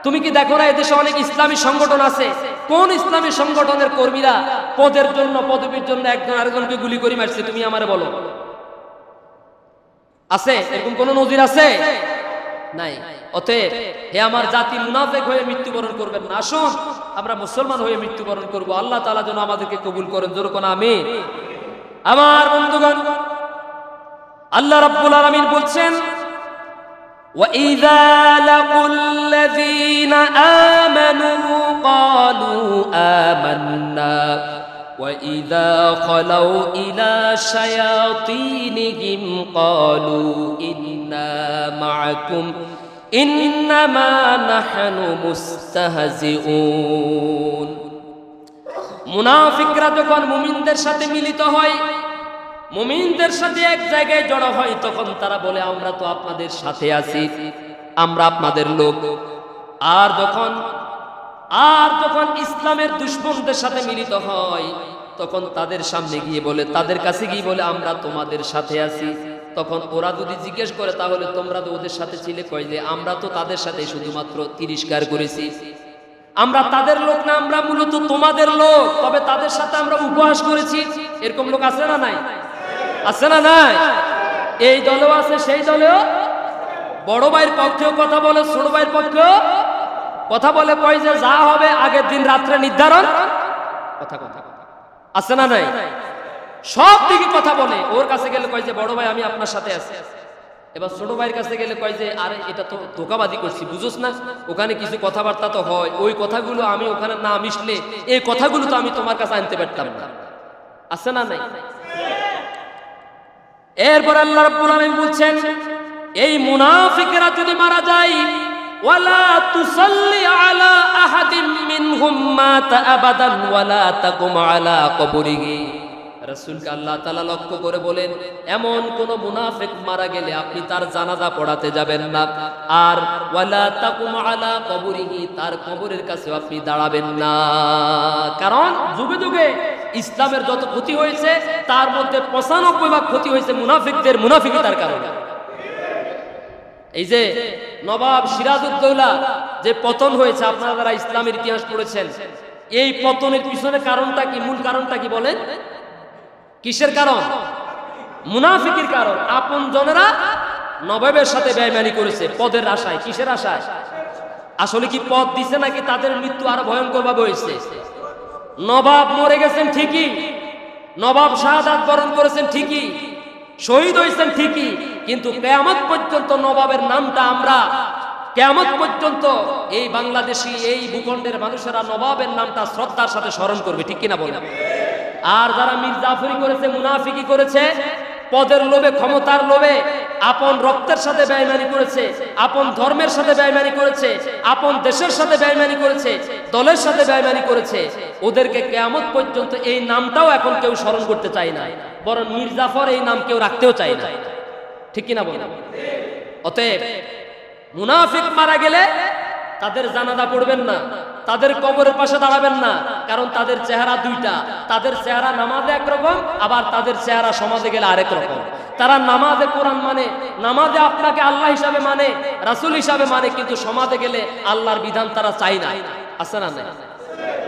তুমি কি দেখো না এদেশে অনেক ইসলামী সংগঠন আছে, কোন ইসলামী সংগঠনের কর্মীরা পদের জন্য, পদবীর জন্য একজন আরেকজনকে গুলি করে মারছে? তুমি আমারে বলো, আছে এরকম কোন নজির আছে? নাই। অতএব হে আমার জাতি, মুনাফিক হয়ে মৃত্যুবরণ করবেন না। আসুন আমরা মুসলমান হয়ে মৃত্যুবরণ করব। আল্লাহ তাআলা যেন আমাদেরকে কবুল করেন, জোরে কোন আমিন। আমার বন্ধুগণ, আল্লাহ রাব্বুল আলামিন বলছেন, وَإِذَا لَقُوا الَّذِينَ آمَنُوا قَالُوا آمَنَّا وَإِذَا خَلَوْا إِلَى شَيَاطِينِهِمْ قَالُوا إِنَّا مَعَكُمْ إِنَّمَا نَحْنُ مُسْتَهْزِئُونَ। মুনাফিকরা যখন মুমিনদের সাথে মিলিত হয়, মুমিনদের সাথে এক জায়গায় জড়ো হয় তখন তারা বলে আমরা তো আপনাদের সাথে আছি, আমরা আপনাদের লোক। আর যখন ইসলামের দুশমনদের সাথে মিলিত হয় তখন তাদের সামনে গিয়ে বলে, তাদের কাছে গিয়ে বলে আমরা তোমাদের সাথে আছি। তখন ওরা যদি জিজ্ঞেস করে তাহলে তোমরা তো ওদের সাথে ছিলে, কয় যে আমরা তো তাদের সাথে শুধুমাত্র তিরস্কার করেছি, আমরা তাদের লোক না, আমরা মূলত তোমাদের লোক, তবে তাদের সাথে আমরা উপহাস করেছি। এরকম লোক আছে না নাই? আছে না নাই? এই দলেও আছে, সেই দলেও। বড় ভাইয়ের পক্ষেও কথা বলে, ছোট ভাইয়ের পক্ষেও কথা বলে, কয় যে যা হবে আগের দিন রাত্রে নির্ধারণ। কথা আছে না নাই? সব দিকে কথা বলে। ওর কাছে গেলে কয় যে বড় ভাই আমি আপনার সাথে আছি। এবার ছোট ভাইয়ের কাছে গেলে কয় যে আরে এটা তো ধোঁকাবাজি করছি, বুঝোস না, ওখানে কিছু কথাবার্তা তো হয়, ওই কথাগুলো আমি ওখানে না মিশলে এই কথাগুলো তো আমি তোমার কাছে আনতে পারতাম না। আছে না নাই? এরপর আল্লাহ রাব্বুল আলামিন বলছেন, এই মুনাফিকরা যদি মারা যায়, ওয়ালা তুসাল্লি আলা আহাদিন মিনহুম মাতা আবাদান ওয়ালা তাকুম আলা কবরিহি। রাসূলকে আল্লাহ তাআলা লক্ষ্য করে বলেন, এমন কোন মুনাফিক মারা গেলে আপনি তার জানাজা পড়াতে যাবেন না, আর ওয়ালা তাকুম আলা কবরিহি, তার কবরের কাছে আপনি দাঁড়াবেন না। কারণ যুগে যুগে ইসলামের যত ক্ষতি হয়েছে তার মধ্যে ৯৫% ক্ষতি হয়েছে মুনাফিকদের মুনাফিকিতার কারণে। এই যে নবাব সিরাজউদ্দৌলা যে পতন হয়েছে, আপনারা যারা ইসলামের ইতিহাস পড়েছেন, এই পতনের পিছনে কারণটা কি, মূল কারণটা কি বলেন? কিসের কারণ? মুনাফিকের কারণ। আপন জনেরা নবাবের সাথে বেঈমানি করেছে পদের আশায়। কিসের আশায়? আসলে কি পদ দিছে নাকি তাদের মৃত্যু আরো ভয়ঙ্কর ভাবে হয়েছে? নবাব মরে গেছেন ঠিকই, নবাব শাহাদাত বরণ করেছেন ঠিকই, শহীদ হয়েছেন ঠিকই, কিন্তু কিয়ামত পর্যন্ত নবাবের নামটা আমরা কিয়ামত পর্যন্ত এই বাংলাদেশি এই ভূখণ্ডের মানুষেরা নবাবের নামটা শ্রদ্ধার সাথে স্মরণ করবে, ঠিক কিনা বলেন? আর যারা মীর জাফরি করেছে, মুনাফিকি করেছে, পদের লোভে, ক্ষমতার লোভে আপন রক্তের সাথে বেঈমানি করেছে, আপন ধর্মের সাথে বেঈমানি করেছে, আপন দেশের সাথে বেঈমানি করেছে, দলের সাথে বেঈমানি করেছে, ওদেরকে কিয়ামত পর্যন্ত এই নামটাও এখন কেউ স্মরণ করতে চায় না, বরং মীর জাফর এই নাম কেউ রাখতেও চায় না, ঠিক কিনা বলেন? অতএব মুনাফিক মারা গেলে তাদের জানাজা পড়বেন না, তাদের কবরের পাশে দাঁড়াবেন না, কারণ তাদের চেহারা দুইটা, তাদের চেহারা নামাজে একরকম, আবার তাদের চেহারা সমাজে গেলে আরেক রকম। তারা নামাজে কোরআন মানে, নামাজে আপনাকে আল্লাহ হিসাবে মানে, রাসূল হিসাবে মানে, কিন্তু সমাজে গেলে আল্লাহর বিধান তারা চায় না। আছে না?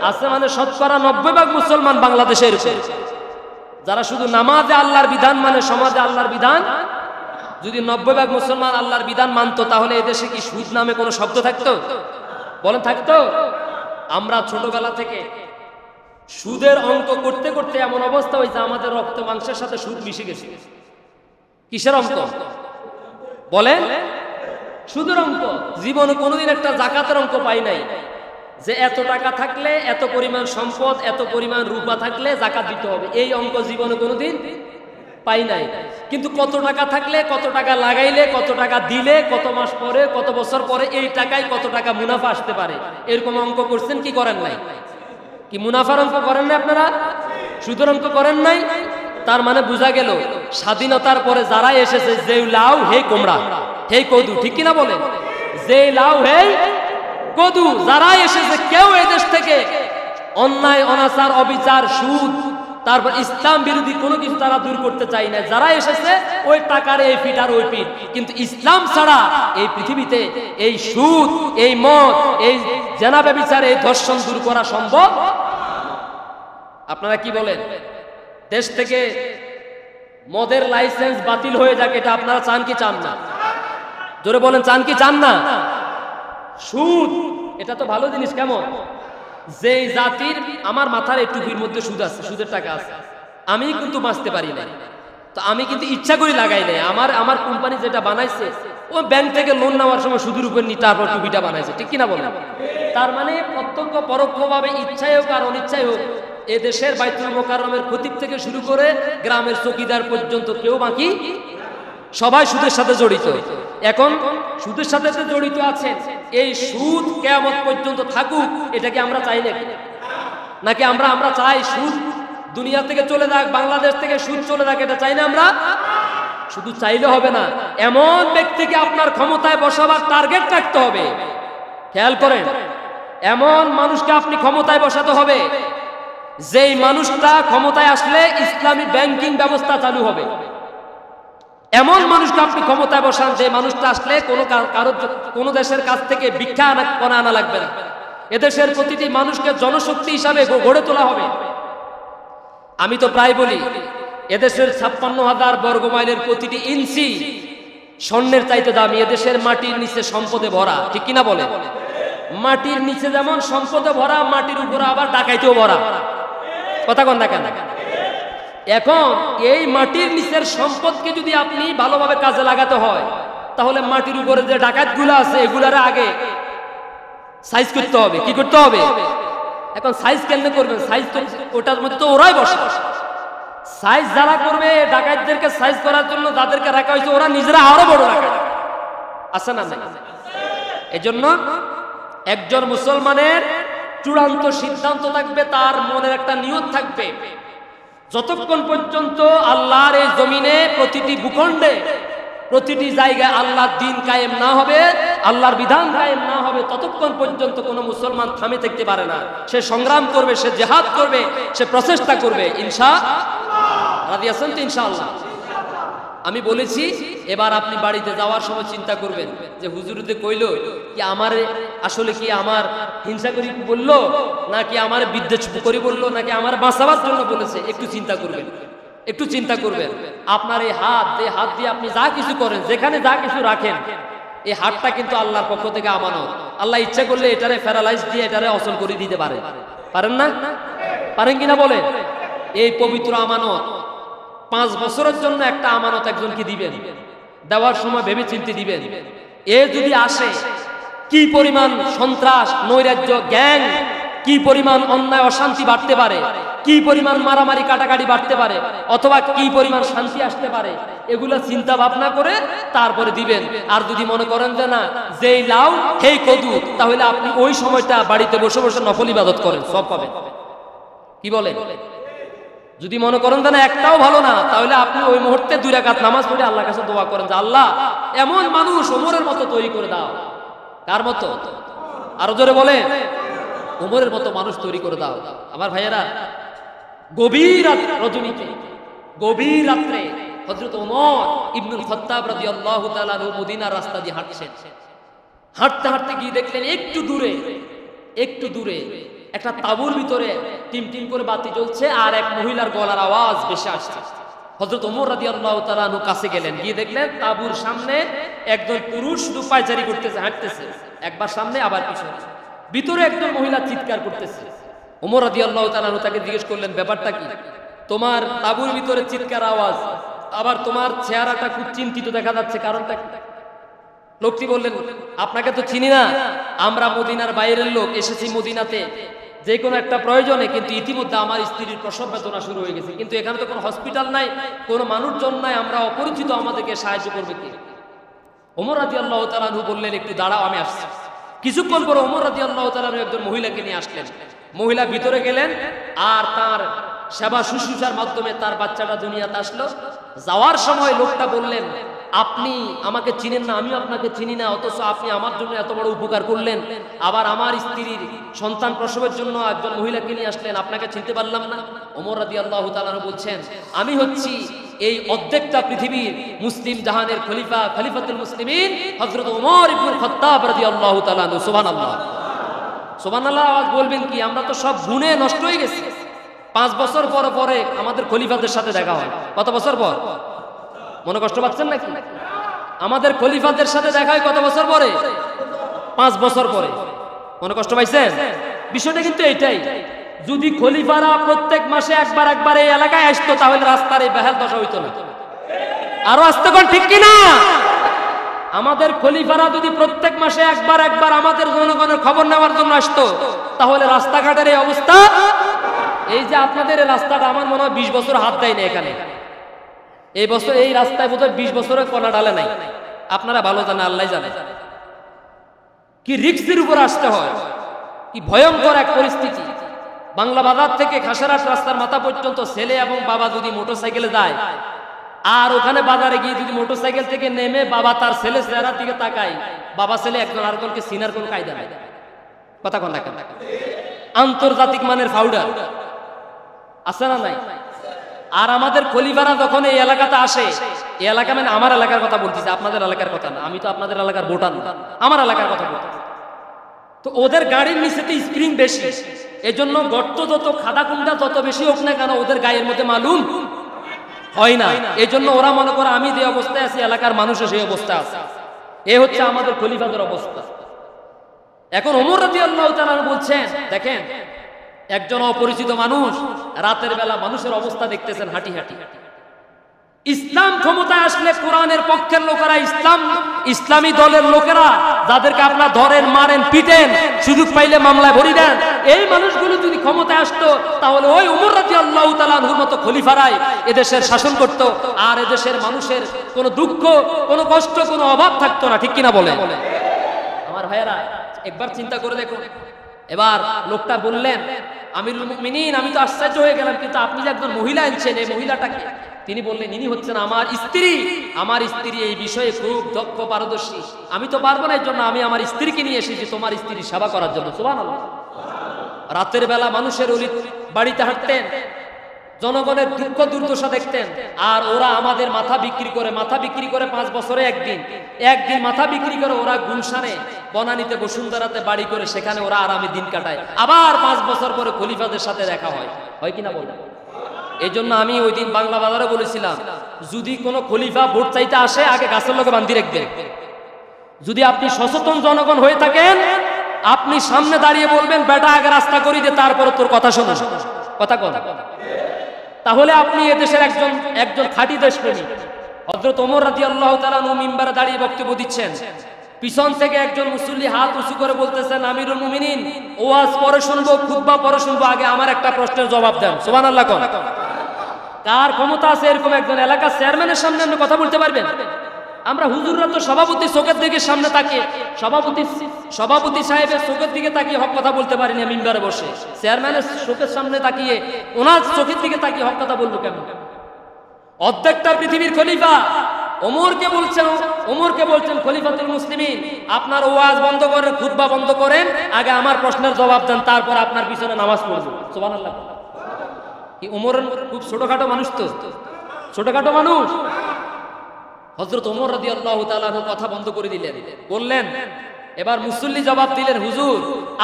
আছে। মানে ৯০% মুসলমান বাংলাদেশের যারা শুধু নামাজে আল্লাহর বিধান মানে, সমাজে আল্লাহর বিধান। যদি ৯০% মুসলমান আল্লাহর বিধান মানতো তাহলে এদেশে কি সুদ নামে কোনো শব্দ থাকতো? বলেন থাকতো? আমরা ছোটবেলা থেকে সুদের অঙ্ক করতে করতে এমন অবস্থা হয়েছে আমাদের রক্ত মাংসের সাথে সুদ মিশে গেছে। কিসের অঙ্ক বলেন? সুদের অঙ্ক। জীবনে কোনোদিন একটা যাকাতের অঙ্ক পাই নাই যে এত টাকা থাকলে, এত পরিমাণ সম্পদ, এত পরিমাণ রূপা থাকলে যাকাত দিতে হবে, এই অঙ্ক জীবনে কোনোদিন পাই নাই। কিন্তু কত টাকা থাকলে, কত টাকা লাগাইলে, কত টাকা দিলে, কত মাস পরে, কত বছর পরে এই টাকায় কত টাকা মুনাফা আসতে পারে, এরকম অঙ্ক করছেন কি করেন নাই? কি মুনাফার অঙ্ক করেন নাই আপনারা? সুদের অঙ্ক করেন নাই? তার মানে বোঝা গেল স্বাধীনতার পরে যারা এসেছে, যে লাউ হে কোমড়া হে কদু, ঠিক কিনা বলে? যে লাউ হে কদু, যারা এসেছে কেউ এদেশ থেকে অন্যায়, অনাচার, অবিচার, সুদ, তারপর ইসলাম বিরোধী কোনো কিছু তারা দূর করতে চায় না। যারা এসেছে ওই টাকার এই পিঠ আর ওই পিঠ, কিন্তু ইসলাম ছাড়া এই পৃথিবীতে এই সুদ, এই মদ, এই জেনা ব্যভিচার, এই ধর্ষণ দূর করা সম্ভব। আপনারা কি বলেন? দেশ থেকে মদের লাইসেন্স বাতিল হয়ে যাক, এটা আপনারা চান কি চান না? জোরে বলেন, চান কি চান না? সুদ এটা তো ভালো জিনিস। কেমন? যে জাতির, আমার মাথার এই টুপির মধ্যে সুদ আছে, সুদের টাকা আছে, আমি কিন্তু বাঁচতে পারি না, তো আমি কিন্তু ইচ্ছা করে লাগাই নাই। আমার কোম্পানি যেটা বানাইছে, ও ব্যাংক থেকে লোন নেওয়ার সময় সুদের উপর নিয়ে তারপর টুপিটা বানাইছে, ঠিক কিনা বলেন? তার মানে প্রত্যক্ষ পরোক্ষভাবে, ইচ্ছাই হোক আর অনিচ্ছাই হোক, এ দেশের বাইতুল মোকাররমের খতিব থেকে শুরু করে গ্রামের চৌকিদার পর্যন্ত কেউ বাকি সবাই সুদের সাথে জড়িত। এখন সুদের সাথে জড়িত আছেন, এই সুদ কিয়ামত পর্যন্ত থাকুক, এটা কি আমরা চাই নাকি? আমরা চাই সুদ দুনিয়া থেকে চলে যাক, বাংলাদেশ থেকে সুদ চলে যাক, এটা চাই না আমরা? শুধু চাইলে হবে না, এমন ব্যক্তিকে আপনার ক্ষমতায় বসাবার টার্গেট রাখতে হবে। খেয়াল করেন, এমন মানুষকে আপনি ক্ষমতায় বসাতে হবে যেই মানুষটা ক্ষমতায় আসলে ইসলামী ব্যাংকিং ব্যবস্থা চালু হবে। এমন মানুষকে আপনি ক্ষমতায় বসান যে মানুষটা আসলে কোনো দেশের কাছ থেকে ভিক্ষা আনা লাগবে না। এদেশের প্রতিটি মানুষকে জনশক্তি হিসাবে গড়ে তোলা হবে। আমি তো প্রায় বলি, এদেশের 56,000 বর্গ মাইলের প্রতিটি ইঞ্চি স্বর্ণের চাইতে দামি। এদেশের মাটির নিচে সম্পদে ভরা, ঠিক কিনা বলে? মাটির নিচে যেমন সম্পদে ভরা, মাটির উপরে আবার ডাকাইতেও ভরা। কথা কন না কেন? এখন এই মাটির নিচের সম্পদকে যদি আপনি ভালোভাবে কাজে লাগাতে হয়, তাহলে মাটির উপরে যে ডাকাতগুলো আছে এগুলার আগে সাইজ করতে হবে। কি করতে হবে? এখন সাইজ কেমনে করবেন? সাইজ তো ওটার মধ্যে তো ওরাই বসে। সাইজ যারা করবে, ডাকাতদেরকে সাইজ করার জন্য যাদেরকে রাখা হয়েছে, ওরা নিজেরা আরো বড় ডাকাত আছে না? এজন্য একজন মুসলমানের চূড়ান্ত সিদ্ধান্ত থাকবে, তার মনের একটা নিয়ত থাকবে, যতক্ষণ পর্যন্ত আল্লাহর এই জমিনে প্রতিটি ভূখণ্ডে প্রতিটি জায়গায় আল্লাহর দ্বীন কায়েম না হবে, আল্লাহর বিধান কায়েম না হবে, ততক্ষণ পর্যন্ত কোনো মুসলমান থামে থাকতে পারে না। সে সংগ্রাম করবে, সে জিহাদ করবে, সে প্রচেষ্টা করবে। ইনশাআল্লাহ রাজি আছেন তো? ইনশাআল্লাহ। আমি বলেছি, এবার আপনি বাড়িতে যাওয়ার সময় চিন্তা করবেন যে হুজুরতে কইল কি আমার আসলে কি আমার হিংসা করি বললো, নাকি আমার বিদ্বেষ করি বললো, নাকি আমার বাঁচাবার জন্য বলেছে। একটু চিন্তা করবেন, একটু চিন্তা করবেন। আপনার এই হাত দিয়ে আপনি যা কিছু করেন, যেখানে যা কিছু রাখেন, এই হাতটা কিন্তু আল্লাহর পক্ষ থেকে আমানত। আল্লাহ ইচ্ছা করলে এটারে প্যারালাইজ দিয়ে এটারে অচল করে দিতে পারে। পারেন না? পারেন কিনা বলেন? এই পবিত্র আমানত 5 বছরের জন্য একটা আমানত একজনকে দিবেন, দেওয়ার সময় ভেবে চিন্তে দিবেন। এ যদি আসে, কি পরিমাণ সন্ত্রাস, নৈরাজ্য, গ্যাং, কি পরিমাণ অন্যায় অশান্তি বাড়তে পারে, কি পরিমাণ মারামারি কাটাকাটি বাড়তে পারে, অথবা কি পরিমাণ শান্তি আসতে পারে, এগুলো চিন্তা ভাবনা করে তারপরে দিবেন। আর যদি মনে করেন যে না, যেই লাউ সেই কদু, তাহলে আপনি ওই সময়টা বাড়িতে বসে বসে নফল ইবাদত করেন, সব পাবেন। কি বলেন? যদি মনে করেন যে না একটাও ভালো না, তাহলে আপনি ওই মুহূর্তে 2 রাকাত নামাজ পড়ে আল্লাহর কাছে দোয়া করেন যে আল্লাহ এমন মানুষ ওমরের মতো তৈরি করে দাও। কার মতো? আরো জোরে বলেন, ওমরের মতো মানুষ তৈরি করে দাও। আমার ভাইয়েরা, গভীর রজনীতে, গভীর রাত্রে হযরত ওমর ইবনুল খাত্তাব রাদিয়াল্লাহু তাআলা মদিনার রাস্তা দিয়ে হাঁটছেন। হাঁটতে হাঁটতে গিয়ে দেখলেন একটু দূরে একটা তাঁবুর ভিতরে টিম করে বাতি জ্বলছে, আর এক মহিলার গলার আওয়াজ ভেসে আসছে। হযরত ওমর রাদিয়াল্লাহু তাআলা কাছে গেলেন, গিয়ে দেখলেন তাঁবুর সামনে একজন পুরুষ শুধু পায়চারি করতেছে, হাঁটতেছে, একবার সামনে আবার পিছনে। ভিতরে একজন মহিলা চিৎকার করতেছে। ওমর রাদিয়াল্লাহু তাআলা তাকে জিজ্ঞেস করলেন, ব্যাপারটা কি? তোমার তাঁবুর ভিতরে চিৎকার আওয়াজ, আবার তোমার চেহারাটা খুব চিন্তিত দেখা যাচ্ছে, কারণটা কি? লোকটি বললেন, আপনাকে তো চিনি না, আমরা মদিনার বাইরের লোক, এসেছি মদিনাতে যে কোনো একটা প্রয়োজনে, কিন্তু ইতিমধ্যে আমার স্ত্রীর প্রসব বেদনা শুরু হয়ে গেছে, কিন্তু এখানে তো কোনো হসপিটাল নাই, কোনো মানুষজন নাই, আমরা অপরিচিত, আমাদেরকে সাহায্য করবে কি? ওমর রাদিয়াল্লাহু তাআলা বললেন, একটু দাঁড়াও, আমি আসছি। কিছুক্ষণ পরে ওমর রাদিয়াল্লাহু তাআলা একজন মহিলাকে নিয়ে আসলেন। মহিলা ভিতরে গেলেন, আর তার সেবা শুশ্রূষার মাধ্যমে তার বাচ্চাটা দুনিয়াতে আসলো। যাওয়ার সময় লোকটা বললেন, আপনি আমাকে চিনেন না, আমিও আপনাকে চিনি না, অথচ আপনি আমার জন্য এত বড় উপকার করলেন, আবার আমার স্ত্রীর সন্তান প্রসবের জন্য একজন মহিলাকে নিয়ে আসলেন, আপনাকে চিনতে পারলাম না। ওমর রাদিয়াল্লাহু তাআলা বলছেন, আমি হচ্ছি এই অর্ধেকটা পৃথিবীর মুসলিম জাহানের খলিফাতুল মুসলিমিন হযরত ওমর ইবনুল খাত্তাব রাদিয়াল্লাহু তাআলা। সুবহানাল্লাহ, সুবহানাল্লাহ আওয়াজ বলবেন কি? আমরা তো সব গুণে নষ্ট হয়ে গেছি। 5 বছর পরে আমাদের খলিফাদের সাথে দেখা হয়। কত বছর পর? মনে কষ্ট পাচ্ছেন নাকি? আমাদের খলিফাদের সাথে দেখা হয় কত বছর পরে? 5 বছর পরে। মনে কষ্ট পাইছেন? বিষয়টা কিন্তু এইটাই, যদি খলিফারা প্রত্যেক মাসে একবার এই এলাকায় আসতো, তাহলে রাস্তার এই বেহাল দশা হইতো না। আরো আসতে কোন, ঠিক কিনা? আমাদের খলিফারা যদি প্রত্যেক মাসে একবার আমাদের জনগণের খবর নেওয়ার জন্য আসতো, তাহলে রাস্তাঘাটের এই অবস্থা। এই যে আপনাদের এই রাস্তাটা, আমার মনে হয় 20 বছর হাত দেয় না এখানে। এই বছর এই রাস্তায় বোধহয় 20 বছরের কণা ডালে নাই। আপনারা ভালো জানেন, আল্লাহ জানে কি রিস্কের উপর আসতে হয়, কি ভয়ঙ্কর এক পরিস্থিতি। বাংলা বাজার থেকে খাসারাট রাস্তার মাথা পর্যন্ত ছেলে এবং বাবা যদি মোটরসাইকেলে যায়, আর ওখানে বাজারে গিয়ে যদি মোটরসাইকেল থেকে নেমে বাবা তার ছেলে চেহারার দিকে তাকায়, বাবা ছেলে একজন আরেকজনকে চিনার কোন কায়দা নাই। কথা কোন না? আন্তর্জাতিক মানের পাউডার আছে না নাই? আর আমাদের খলিফারা যখন এই এলাকাতে আসে, এই এলাকা মানে আমার এলাকার কথা বলতেছি, আপনাদের এলাকার কথা না, আমি তো আপনাদের এলাকার ভোটার না, আমার এলাকার কথা বলতেছি। তো ওদের গাড়ির নিচেতে স্প্রিং বেশি, এজন্য গর্ত যত খাদা কুন্ডা যত বেশি হোক না কেন ওদের গায়ের মধ্যে মালুম হয় না। এজন্য ওরা মনে করে আমি যে অবস্থায় আছি এলাকার মানুষও সেই অবস্থা আছে। এ হচ্ছে আমাদের খলিফাদের অবস্থা। এখন ওমর রাদিয়াল্লাহু তাআলা বলছেন, দেখেন একজন অপরিচিত মানুষ রাতের বেলা মানুষের অবস্থা দেখতেছেন হাঁটি হাঁটি। ইসলাম ক্ষমতায় আসলে কোরআনের পক্ষের লোকেরা, ইসলামী দলের লোকেরা যাদেরকে আপনারা ধরেন, মারেন, পিটেন, সুযোগ পাইলে মামলায় ভরি দেন, এই মানুষগুলো যদি ক্ষমতায় আসতো তাহলে ওই ওমর রাদিয়াল্লাহু তাআলা আনহুর মতো খলিফারাই এদেশের শাসন করত, আর এদেশের মানুষের কোনো দুঃখ, কোনো কষ্ট, কোনো অভাব থাকতো না। ঠিক কিনা বলেন? আমার ভাইয়েরা একবার চিন্তা করে দেখুন। এবার লোকটা বললেন, আমিরুল মুমিনিন, আমি তো আশ্চর্য হয়ে গেলাম, কিন্তু আপনি যে একজন মহিলা আনছেন, এই মহিলাটাকে? তিনি বললেন, ইনি হচ্ছেন আমার স্ত্রী। আমার স্ত্রী এই বিষয়ে খুব দক্ষ, পারদর্শী। আমি তো পারবো না, এর জন্য আমি আমার স্ত্রীকে নিয়ে এসেছি তোমার স্ত্রীর সেবা করার জন্য। সুবহানাল্লাহ। রাতের বেলা মানুষের বাড়িতে হাঁটতেন, জনগণের দুঃখ দুর্দশা দেখতেন, আর ওরা আমাদের মাথা বিক্রি করে 5 বছরে একদিন মাথা বিক্রি করে ওরা গুলশানে, বনানীতে, বসুন্ধরাতে বাড়ি করে সেখানে ওরা আরামে দিন কাটায়। আবার 5 বছর পরে খলিফাদের সাথে দেখা হয় কিনা বলেন? এই জন্য আমি ওই দিন বাংলা বাজারে বলেছিলাম, যদি কোনো খলিফা ভোট চাইতে আসে আগে গাছের লোকে বান্ধি রাখবেন। যদি আপনি সচেতন জনগণ হয়ে থাকেন, আপনি সামনে দাঁড়িয়ে বলবেন, বেটা আগে রাস্তা করি দে, তারপরে তোর কথা শোনো। কথা কথা। তাহলে আপনি এদেশের একজন খাঁটি দেশপ্রেমী। হযরত ওমর রাদিয়াল্লাহু তাআলা মিম্বারে দাঁড়িয়ে বক্তব্য দিচ্ছেন, পিছন থেকে একজন মুসল্লি হাত উঁচু করে বলতেছেন, আমিরুল মুমিনিন, ওয়াজ পরে শুনবো, খুতবা পরে শুনবো, আগে আমার একটা প্রশ্নের জবাব দেন। সুবহানাল্লাহ। কার ক্ষমতা আছে এরকম একজন এলাকার চেয়ারম্যানের সামনে আপনি কথা বলতে পারবেন? আমরা হুজুররা তো সভাপতি চোখের দিকে সামনে তাকিয়ে, সভাপতি সাহেবের চোখের দিকে তাকিয়ে হক কথা বলতে পারি না মিম্বারে বসে। চেয়ারম্যানের চোখের সামনে তাকিয়ে, ওনার চোখের দিকে তাকিয়ে হক কথা বলবো কেমন? অর্ধেকটা পৃথিবীর খলিফা ওমরকে বলছেন খলিফাতুল মুসলিমিন, আপনার ওয়াজ বন্ধ করেন, খুতবা বন্ধ করেন, আগে আমার প্রশ্নের জবাব দেন, তারপর আপনার পিছনে নামাজ পড়বো। সুবহানাল্লাহ। কি ওমর খুব ছোটখাটো মানুষ? তো ছোটখাটো মানুষ? হযরত ওমর রাদিয়াল্লাহু তাআলা কথা বন্ধ করে দিলেন, বললেন, এবার মুসল্লি জবাব দিলেন, হুজুর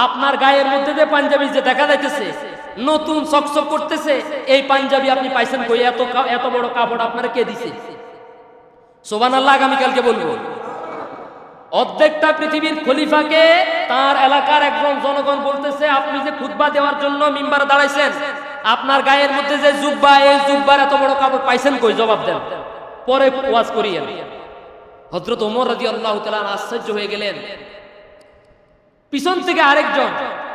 আপনার গায়ের মধ্যে যে পাঞ্জাবি যে দেখা যাইতেছে, নতুন চকচক করতেছে, এই পাঞ্জাবি আপনি পাইছেন কই? এত বড় কাপড় আপনারা কে দিছে? সুবহানাল্লাহ। আগামীকালকে বলবো। অর্ধেকটা পৃথিবীর খলিফাকে তার এলাকার একজন জনগণ বলতেছে, আপনি যে খুতবা দেওয়ার জন্য মিম্বারে দাঁড়াইছেন, আপনার গায়ের মধ্যে যে জুব্বা, এই জুব্বার এত বড় কাপড় পাইছেন কই? জবাব দেন, পরে ওয়াজ করিয়েন। হযরত ওমর রাদিয়াল্লাহু তাআলা আশ্চর্য হয়ে গেলেন। পিছন থেকে আরেকজন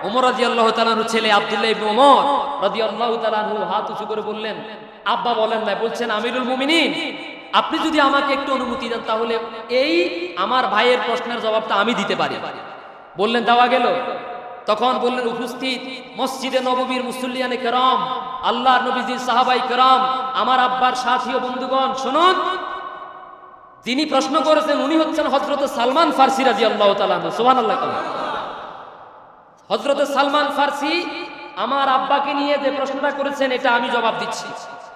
ওমর রাদিয়াল্লাহু তাআলার ছেলে আব্দুল্লাহ ইবনে ওমর রাদিয়াল্লাহু তাআলা হাত উঁচু করে বললেন, আব্বা বলেন না, বলছেন, আমিরুল মুমিনিন, আপনি যদি আমাকে একটু অনুমতি দেন তাহলে এই আমার ভাইয়ের প্রশ্নের জবাবটা আমি দিতে পারি। বললেন, দেওয়া গেল। তখন বললেন, উপস্থিত মসজিদে নববীর মুসল্লিয়ানে কেরাম, আল্লাহর নবীজির সাহাবাই কেরাম, আমার আব্বার সাথী ও বন্ধুগণ, শুনুন, যিনি প্রশ্ন করেছেন উনি হচ্ছেন হযরত সালমান ফারসি রাদিয়াল্লাহু তাআলা। সুবহানাল্লাহ। হযরত সালমান ফারসি আমার আব্বাকে নিয়ে যে প্রশ্নটা করেছেন, এটা আমি জবাব দিচ্ছি।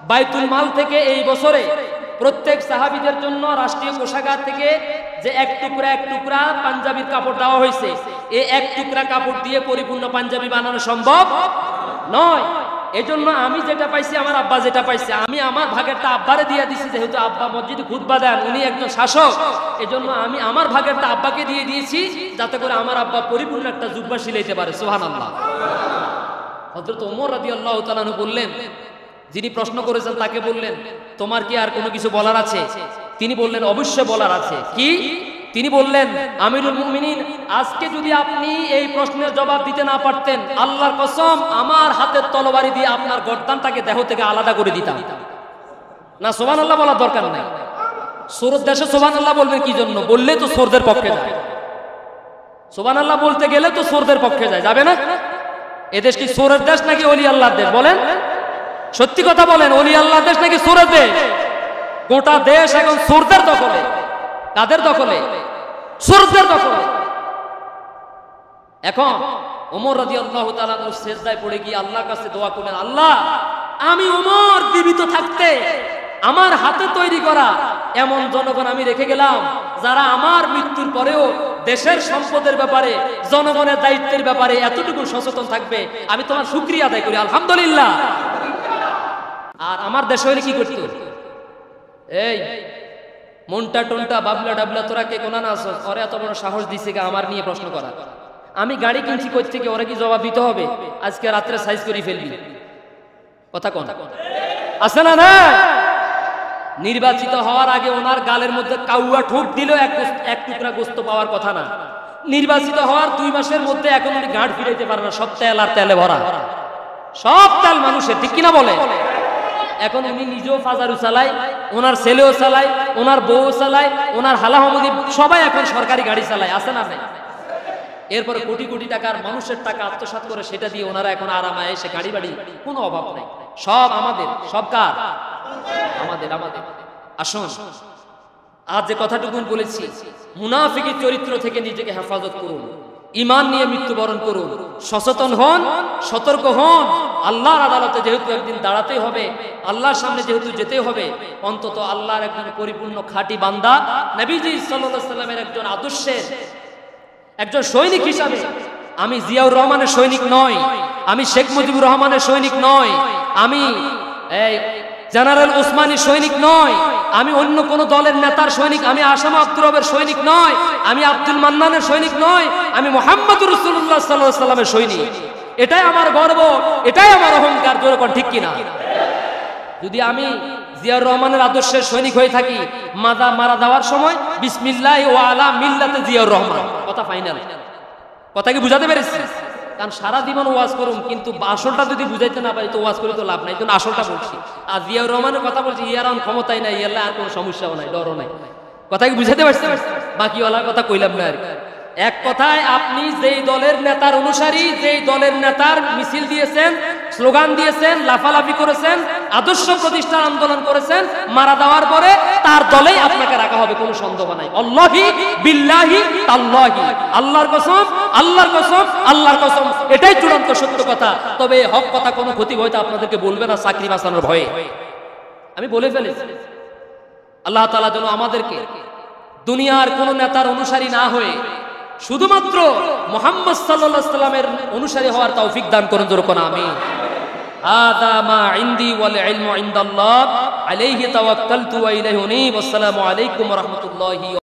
বাইতুল মাল থেকে এই বছরে প্রত্যেক সাহাবীদের জন্য রাষ্ট্রীয় কোষাগার থেকে যে এক টুকরা পাঞ্জাবির কাপড় দেওয়া হয়েছে, এই এক টুকরা কাপড় দিয়ে পরিপূর্ণ পাঞ্জাবি বানানো সম্ভব নয়। এজন্য আমি যেটা পাইছি, আমার আব্বা যেটা পাইছে, আমি আমার ভাগেরটা আব্বারে দিয়ে দিছি। যেহেতু আব্বা মসজিদে খুতবা দেন, উনি একজন শাসক, এজন্য আমি আমার ভাগেরটা আব্বাকে দিয়ে দিয়েছি, যাতে করে আমার আব্বা পরিপূর্ণ একটা জুব্বা সিলাইতে পারে। সুবহানাল্লাহ। হযরত ওমর রাদিয়াল্লাহু তাআলা বললেন, যিনি প্রশ্ন করেছেন তাকে বললেন, তোমার কি আর কোনো কিছু বলার আছে? তিনি বললেন, অবশ্যই বলার আছে। কি? তিনি বললেন, আমিরুল মুমিনিন, আজকে যদি আপনি এই প্রশ্নের জবাব দিতে না পারতেন, আল্লাহর কসম আমার হাতের তরবারি দিয়ে আপনার গর্দানটাকে দেহ থেকে আলাদা করে দিতাম। না, সুবহানাল্লাহ বলার দরকার নাই। সোরের দেশে সুবহানাল্লাহ বলবেন কি জন্য? বললে তো সোরদের পক্ষে যায়। সুবহানাল্লাহ বলতে গেলে তো সোরদের পক্ষে যায়, যাবে না? এদেশ কি চোরের দেশ নাকি ওলি আল্লাহর দেশ বলেন? সত্যি কথা বলেন, ওলি আল্লাহর দেশ নাকি চোরের দেশ? গোটা দেশ এখন চোরদের দখলে। কাদের দখলে? চোরদের দখলে। এখন ওমর রাদিয়াল্লাহু তাআলা সিজদায় পড়ে গিয়ে আল্লাহর কাছে দোয়া করলেন, আল্লাহ আমি ওমর জীবিত থাকতে আমার হাতে তৈরি করা এমন জনগণ আমি রেখে গেলাম যারা আমার মৃত্যুর পরেও দেশের সম্পদের ব্যাপারে, জনগণের দায়িত্বের ব্যাপারে এতটুকু সচেতন থাকবে। আমি তোমার শুকরিয়া আদায় করি, আলহামদুলিল্লাহ। আর আমার দেশে হলে কি করতো? এই মনটা টনটা বাবলা ডাবলা তোরা কে কোনা না আসছ, ওরা এত বড় সাহস দিছে কে আমার নিয়ে প্রশ্ন করা? আমি গাড়ি কিনছি কই থেকে, ওরা কি জবাব দিতে হবে? আজকে রাত্রে সাইজ করে ফেলবি, কথা কোন আছে না? না, নির্বাচিত হওয়ার আগে ওনার গালের মধ্যে কাউয়া ঠোক দিলেও এক টুকরা গোস্ত পাওয়ার কথা না। নির্বাচিত হওয়ার 2 মাসের মধ্যে এখন উনি গাঁট ফিরাইতে পারে না, সব তেল আর তেলে ভরা, সব তেল মানুষের, ঠিক কিনা বলে? এখন উনি নিজেও ফাজারু চালায়, ওনার ছেলেও চালায়, ওনার বউ চালায়, ওনার হালাহমদি সবাই এখন সরকারি গাড়ি চালায়, আছে না? নাই। এরপরে কোটি কোটি টাকার মানুষের টাকা আত্মসাৎ করে সেটা দিয়ে ওনারা এখন আরামায় এসে গাড়ি বাড়ি, কোনো অভাব নাই। সব আমাদের, সব কার? আমাদের। আমাদের। আসুন, আজ যে কথাটুকু বলেছি, মুনাফিকের চরিত্র থেকে নিজেকে হেফাজত করুন, ঈমান নিয়ে মৃত্যুবরণ করুন, সচেতন হন, সতর্ক হন। আল্লাহর আদালতে যেহেতু একদিন দাঁড়াতে হবে, আল্লাহর সামনে যেহেতু যেতে হবে, অন্তত আল্লাহর একজন পরিপূর্ণ খাঁটি বান্দা, নবীজি সাল্লাল্লাহু আলাইহি ওয়াসাল্লামের একজন আদর্শের একজন সৈনিক হিসাবে, আমি জিয়াউর রহমানের সৈনিক নয়, আমি শেখ মুজিবুর রহমানের সৈনিক নয়, আমি জেনারেল ওসমানীর সৈনিক নয়, আমি অন্য কোন দলের নেতার সৈনিক, আমি আসামা আব্দুর রবের সৈনিক নয়, আমি আব্দুল মান্নানের সৈনিক নয়, আমি মুহাম্মদুর রাসূলুল্লাহ সাল্লাল্লাহু আলাইহি ওয়াসাল্লামের সৈনিক। এটাই আমার গর্ব, এটাই আমার অহংকার। জোরে কোন ঠিক কিনা? যদি আমি জিয়াউর রহমানের আদর্শের সৈনিক হয়ে থাকি, মারা যাওয়ার সময় বিসমিল্লাহ ওয়া আলা মিল্লাতে জিয়াউর রহমান, কথা ফাইনাল। কথা কি বুঝাতে পেরেছি? কারণ সারা জীবন ওয়াজ করুম, কিন্তু আসলটা যদি বুঝাইতে না পারি তো ওয়াজ করে তো লাভ নাই। তো আসলটা বলছি, আর জিয়াউর রহমানের কথা বলছি, ইয়ার আর ক্ষমতাই নাই, ইয়ার আর কোনো সমস্যাও নাই, ডরও নাই। কথা কি বুঝাতে পারছি? বাকি ওয়ালার কথা কইলাম না আর। এক কথায়, আপনি যেই দলের নেতার অনুসারী, যেই দলের নেতার মিছিল দিয়েছেন, স্লোগান দিয়েছেন, লাফালাফি করেছেন, আদর্শ প্রতিষ্ঠার আন্দোলন করেছেন, মারা যাওয়ার পরে তার দলেই আপনাকে রাখা হবে, কোনো সন্দেহ নাই। আল্লাহি বিল্লাহি তাল্লাহি, আল্লাহর কসম, আল্লাহর কসম, আল্লাহর কসম, এটাই চূড়ান্ত সত্য কথা। তবে হক কথা কোনো ক্ষতি হয়তো আপনাদেরকে বলবে না চাকরি বাঁচানোর ভয়ে, আমি বলে ফেলেছি। আল্লাহ তাআলা যেন আমাদেরকে দুনিয়ার কোন নেতার অনুসারী না হয়ে শুধুমাত্র মুহাম্মদ সাল্লাল্লাহু আলাইহি ওয়াসাল্লামের অনুসারী হওয়ার তৌফিক দান করুন। জোরে কোন আমিন। হাদা মা ইনদি ওয়াল ইলমু ইনদাল্লাহ আলাইহি তাওয়াক্কালতু ওয়া ইলাইহি উনীব। আসসালামু আলাইকুম ওয়া রাহমাতুল্লাহি।